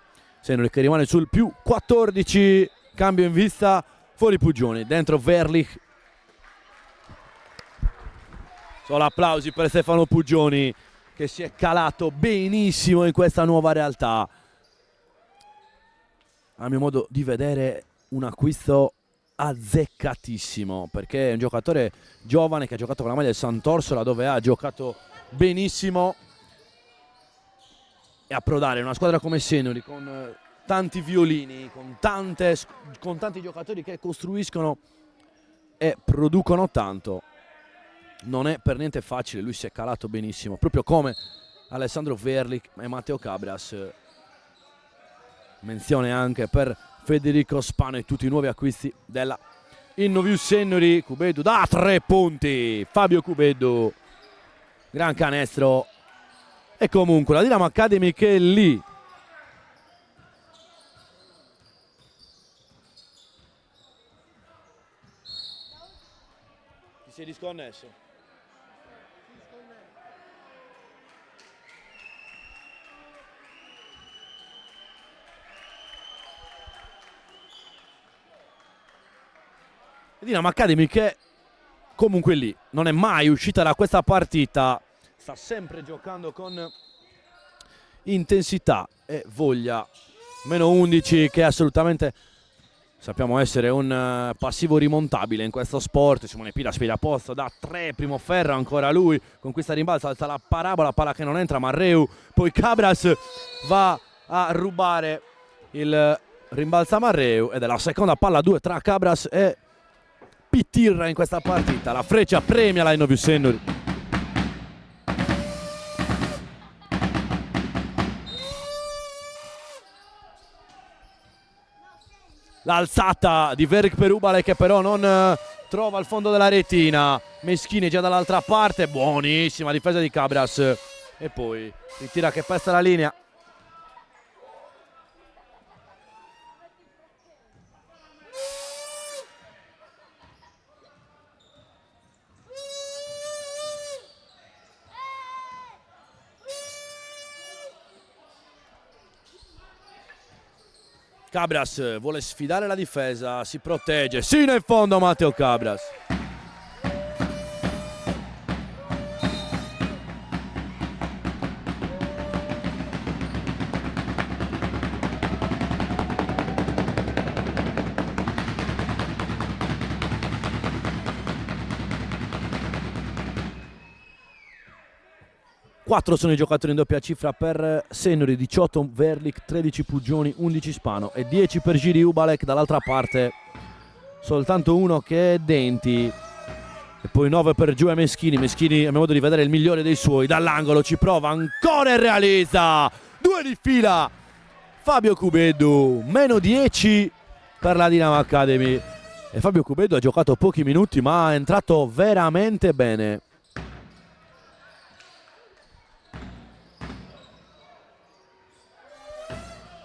Seniori che rimane sul più 14, cambio in vista, fuori Pugioni, dentro Verlich. Solo applausi per Stefano Pugioni che si è calato benissimo in questa nuova realtà. A mio modo di vedere un acquisto azzeccatissimo, perché è un giocatore giovane che ha giocato con la maglia del Sant'Orsola dove ha giocato benissimo. e approdare una squadra come Senori con tanti violini, con tanti giocatori che costruiscono e producono tanto, non è per niente facile. Lui si è calato benissimo, proprio come Alessandro Verlic e Matteo Cabras. Menzione anche per Federico Spano e tutti i nuovi acquisti della Innovius Senori. Cubedu da 3 punti, Fabio Cubedu, gran canestro. E comunque la Dinamo Academy che è lì. Ti sei disconnesso? Dinamo Academy che comunque lì non è mai uscita da questa partita, sta sempre giocando con intensità e voglia. Meno 11 che assolutamente sappiamo essere un passivo rimontabile in questo sport. Simone Pila sveglia a posto da 3, primo ferro, ancora lui con questa rimbalza, alza la parabola, palla che non entra, Marreu, poi Cabras va a rubare il rimbalza Marreu ed è la seconda palla 2 tra Cabras e Pitirra in questa partita. La freccia premia la Innovius Senori. L'alzata di Verk per Ubale che però non trova il fondo della retina. Meschini già dall'altra parte, buonissima difesa di Cabras e poi ritira che pesta la linea. Cabras vuole sfidare la difesa, si protegge, sino in fondo Matteo Cabras. Quattro sono i giocatori in doppia cifra per Senori, 18 Verlic, 13 Pugioni, 11 Spano e 10 per Giri Ubalek. Dall'altra parte soltanto uno che è Denti e poi 9 per Giù e Meschini. Meschini a modo di vedere il migliore dei suoi, dall'angolo ci prova ancora e realizza 2 di fila Fabio Cubedu. Meno 10 per la Dinamo Academy e Fabio Cubedu ha giocato pochi minuti ma è entrato veramente bene.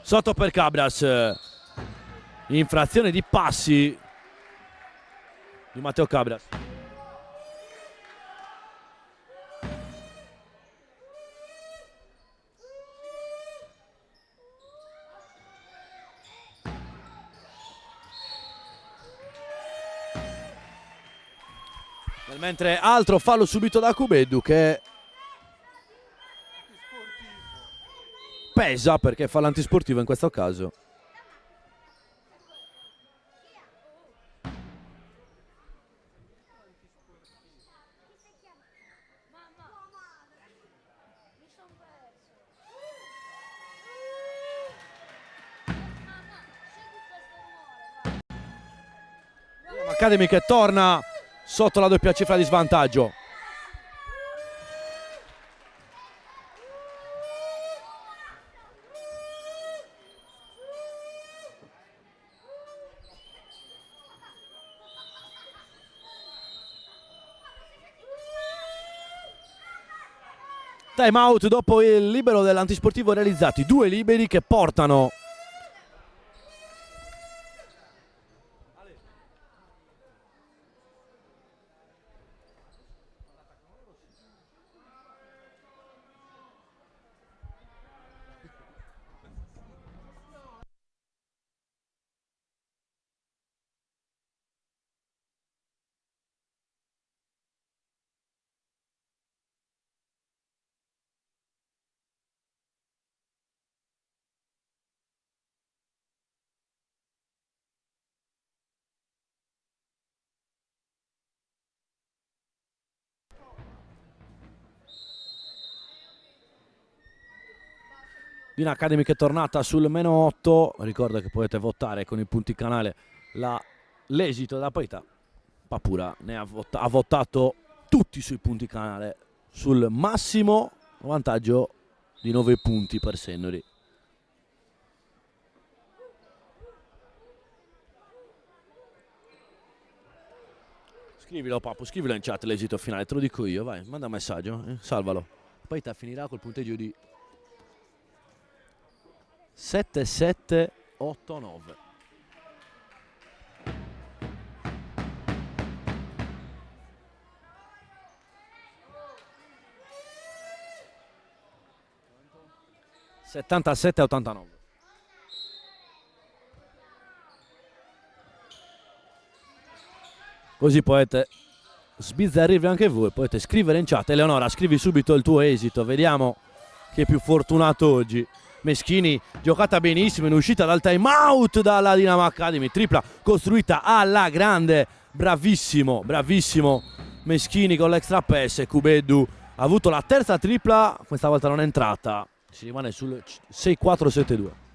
Sotto per Cabras, infrazione di passi di Matteo Cabras. Mentre altro fallo subito da Cubedu che pesa perché fa l'antisportivo in questo caso. Academy che torna sotto la doppia cifra di svantaggio. Time out dopo il libero dell'antisportivo realizzati, 2 liberi che portano Dina Academy che è tornata sul -8. Ricordo che potete votare con i punti canale l'esito della parità. Papura ne ha votato tutti sui punti canale sul massimo vantaggio di 9 punti per Sennori. Scrivilo Papu, scrivilo in chat l'esito finale, te lo dico io, vai, manda un messaggio, salvalo. Poi finirà col punteggio di 7-7-8-9. (77-89). Così potete sbizzarrirvi anche voi, potete scrivere in chat. Eleonora, scrivi subito il tuo esito, vediamo chi è più fortunato oggi. Meschini, giocata benissimo in uscita dal time out dalla Dinamo Academy, tripla costruita alla grande, bravissimo, bravissimo Meschini con l'extra pass. Kubeddu ha avuto la terza tripla, questa volta non è entrata, si rimane sul 6-4-7-2.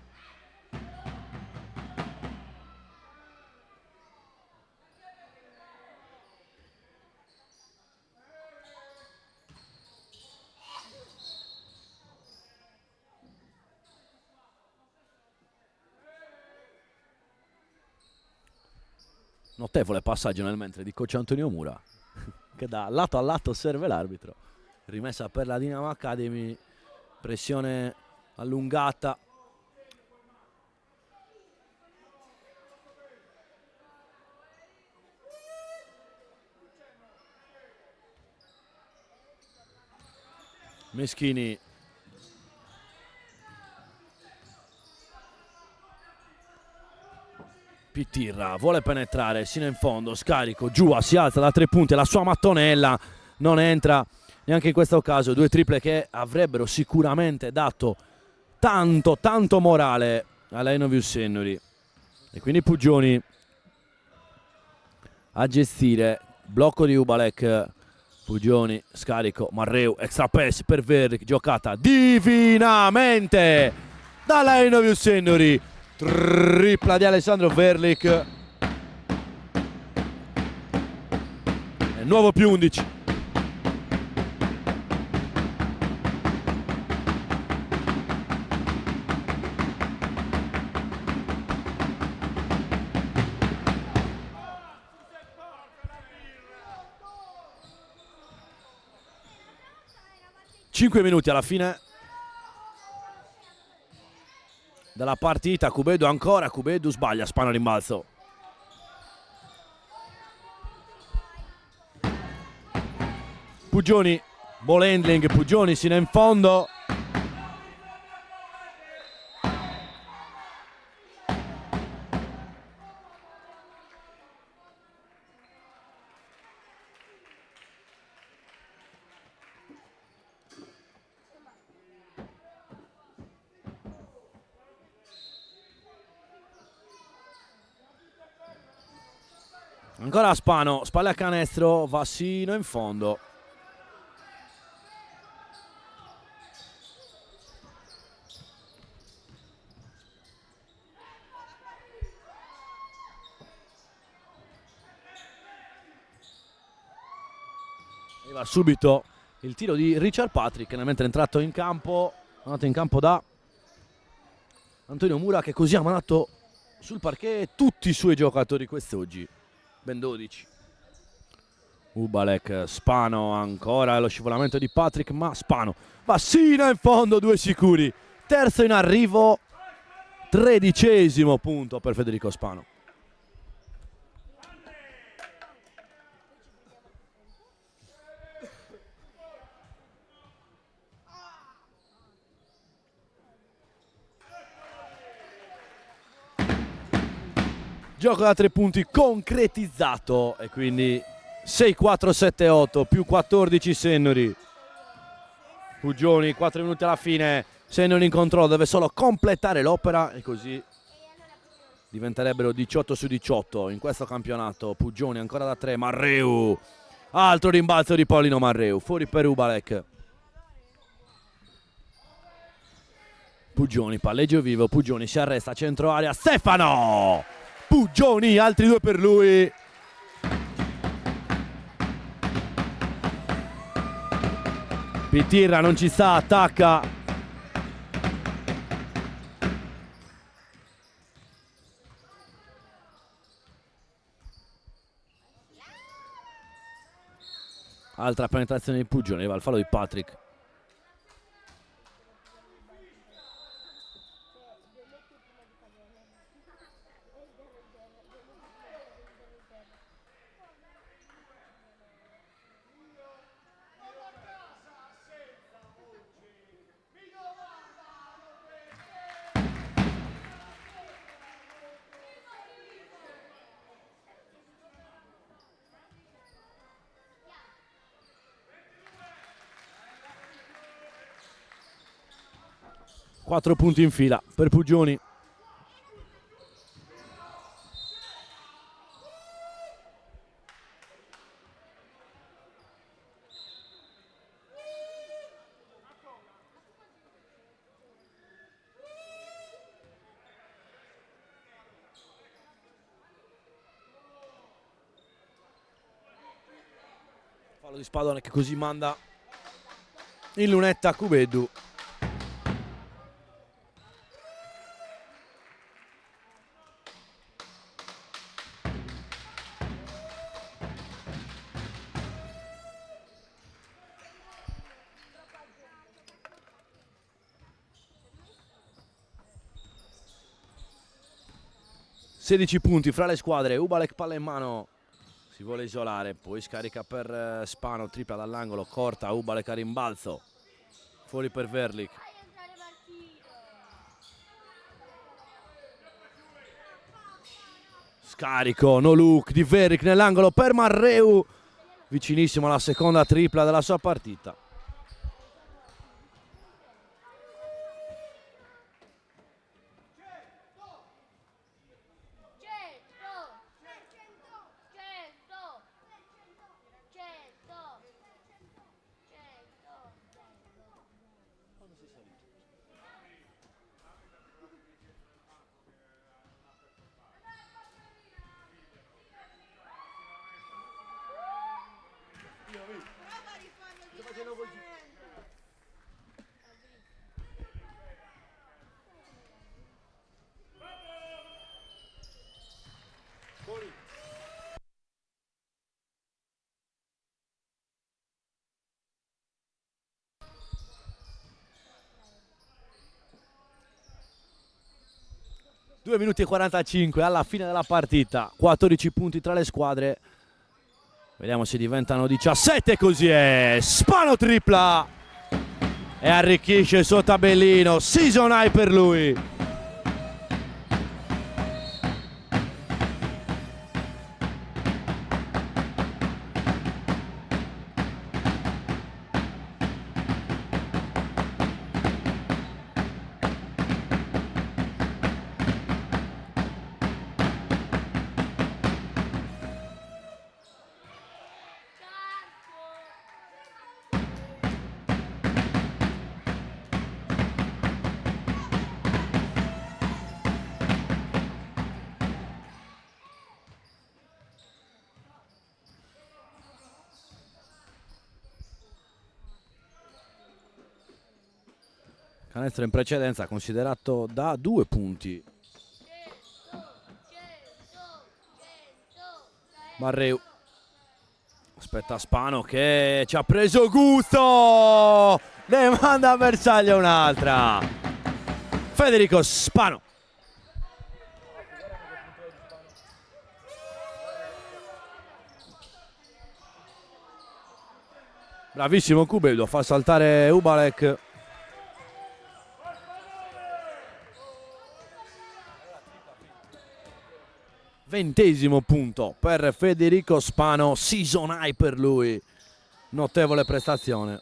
Notevole passaggio nel mentre di coach Antonio Mura che da lato a lato serve l'arbitro. Rimessa per la Dinamo Academy, pressione allungata. Meschini Pittirra vuole penetrare sino in fondo, scarico, Giua si alza da 3 punti, la sua mattonella non entra neanche in questo caso. 2 triple che avrebbero sicuramente dato tanto morale alla Enovius Sennori. E quindi Puggioni a gestire, blocco di Ubalek, Puggioni, scarico, Marreu, extra pass per Verlik, giocata divinamente dalla Enovius Sennori. Tripla di Alessandro Verlik. E nuovo più 11. Cinque minuti alla fine della partita. Kubeddu ancora, Kubeddu sbaglia, Spano rimbalzo. Puggioni, ball handling, Puggioni sino in fondo. Ancora Spano, spalle a canestro, va sino in fondo. Arriva subito il tiro di Richard Patrick, mentre è entrato in campo, da Antonio Mura, che così ha mandato sul parquet tutti i suoi giocatori quest'oggi. Ben 12. Ubalek, Spano ancora, lo scivolamento di Patrick, ma Spano va sino in fondo, 2 sicuri. Terzo in arrivo, 13° punto per Federico Spano. Gioco da 3 punti concretizzato e quindi 6-4-7-8 più 14 Sennori. Puggioni, 4 minuti alla fine, Sennori in controllo, deve solo completare l'opera e così diventerebbero 18-18 in questo campionato. Puggioni ancora da 3, Marreu, altro rimbalzo di Paulino Marreu, fuori per Ubalek. Puggioni, palleggio vivo, Puggioni si arresta, centro area, Stefano! Puggioni, altri 2 per lui. Pitirra non ci sta, attacca. Altra penetrazione di Puggioni, va al fallo di Patrick. Quattro punti in fila per Puggioni. Fallo di Spadone che così manda in lunetta Kubeddu. ...16 punti fra le squadre, Ubalek palla in mano, si vuole isolare, poi scarica per Spano, tripla dall'angolo, corta, Ubalek a rimbalzo, fuori per Verlik. Scarico, no look di Verlik nell'angolo per Marreu, vicinissimo alla seconda tripla della sua partita. Due minuti e 45 alla fine della partita, 14 punti tra le squadre, vediamo se diventano 17, così è, Spano tripla e arricchisce il suo tabellino, season high per lui. Canestro in precedenza considerato da 2 punti. Marreu aspetta Spano che ci ha preso gusto, ne manda a bersaglio un'altra. Federico Spano. Bravissimo Kubeddu a far saltare Ubalek. Ventesimo punto per Federico Spano, season high per lui, notevole prestazione.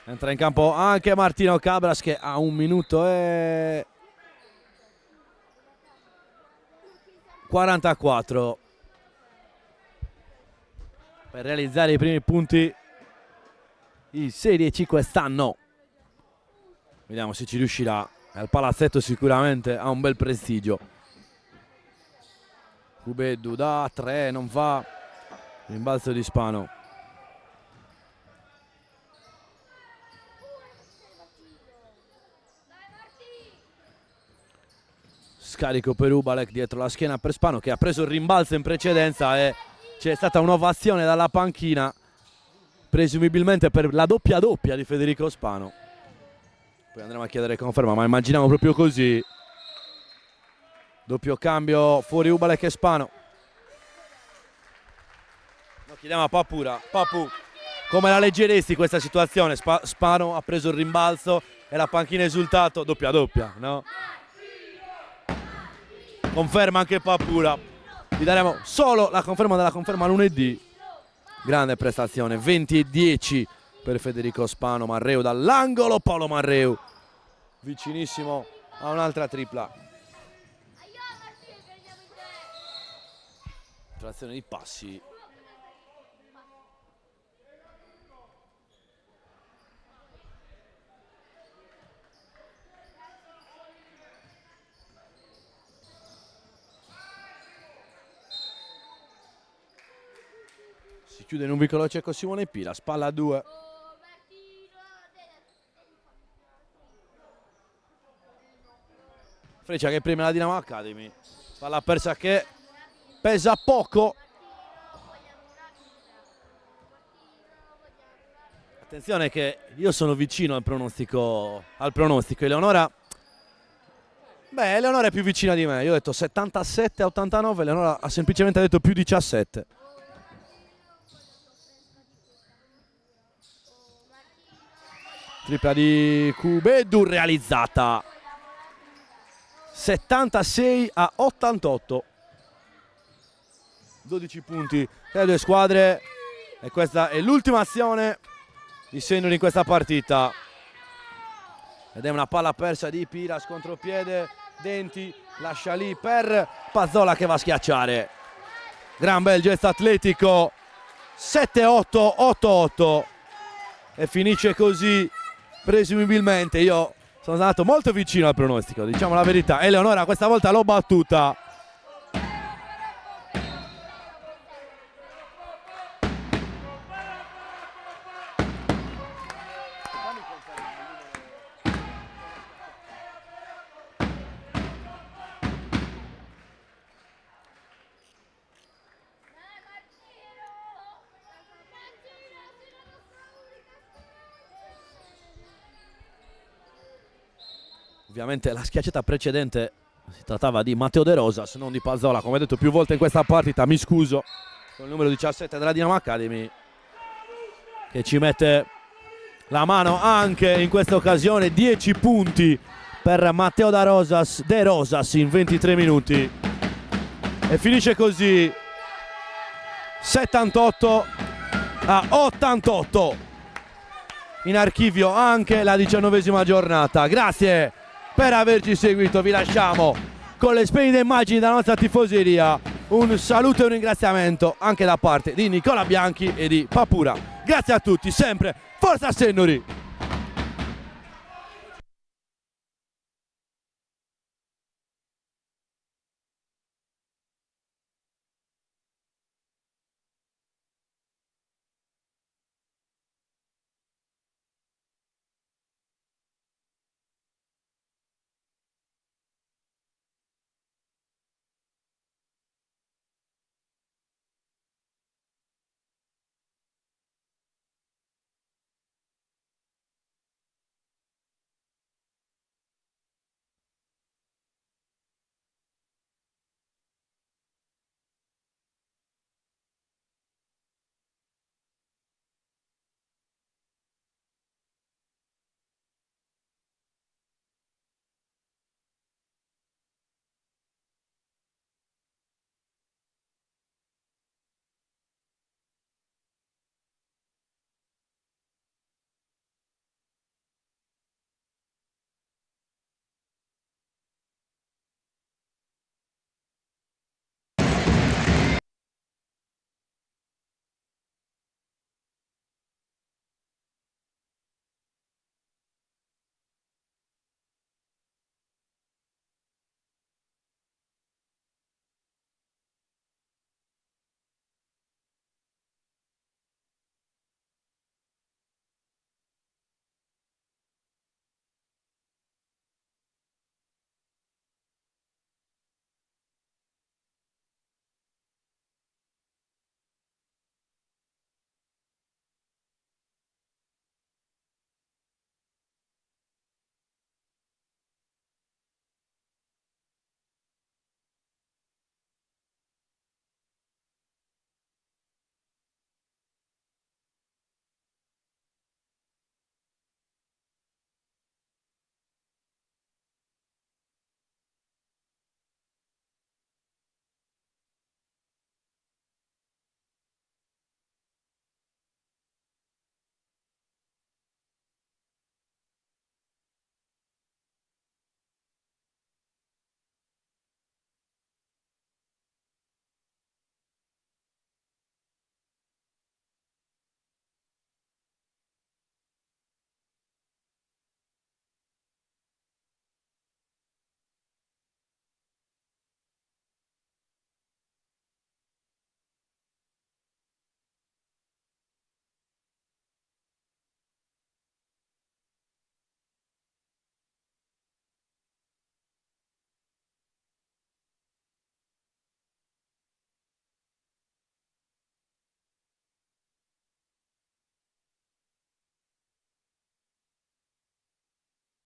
Entra in campo anche Martino Cabras che ha 1 minuto e 44 per realizzare i primi punti in Serie C quest'anno. Vediamo se ci riuscirà. Al palazzetto sicuramente ha un bel prestigio. Kubeddu da 3, non va. Rimbalzo di Spano. Scarico per Ubalek dietro la schiena per Spano, che ha preso il rimbalzo in precedenza e c'è stata un'ovazione dalla panchina, presumibilmente per la doppia di Federico Spano. Poi andremo a chiedere conferma, ma immaginiamo proprio così. Doppio cambio, fuori Ubalek e Spano. Lo chiediamo a Papura. Papu, come la leggeresti questa situazione? Spano ha preso il rimbalzo e la panchina ha esultato, doppia, no? Conferma anche Papura. Vi daremo solo la conferma della conferma lunedì. Grande prestazione, 20-10 per Federico Spano. Marreu dall'angolo, Paolo Marreu vicinissimo a un'altra tripla. Trazione di passi. Si chiude in un vicolo cieco Simone Pila, spalla a 2. Freccia che preme la Dinamo Academy. Palla persa che pesa poco. Attenzione che io sono vicino al pronostico. Eleonora, Eleonora è più vicina di me. Io ho detto 77-89, Eleonora ha semplicemente detto più 17. Tripla di Kubeddu realizzata. 76-88. 12 punti tra le due squadre e questa è l'ultima azione di Sennuri in questa partita. Ed è una palla persa di Piras, contropiede, Denti, lascia lì per Pazzola che va a schiacciare. Gran bel gesto atletico. 7-8, 8-8 e finisce così. Presumibilmente io sono andato molto vicino al pronostico, diciamo la verità. Eleonora questa volta l'ho battuta. Ovviamente la schiacciata precedente si trattava di Matteo De Rosas, non di Pazzola, come detto più volte in questa partita. Mi scuso con il numero 17 della Dinamo Academy, che ci mette la mano anche in questa occasione. 10 punti per Matteo De Rosas in 23 minuti e finisce così 78-88. In archivio anche la 19ª giornata. Grazie per averci seguito, vi lasciamo con le splendide immagini della nostra tifoseria. Un saluto e un ringraziamento anche da parte di Nicola Bianchi e di Papura. Grazie a tutti, sempre Forza Sennuri!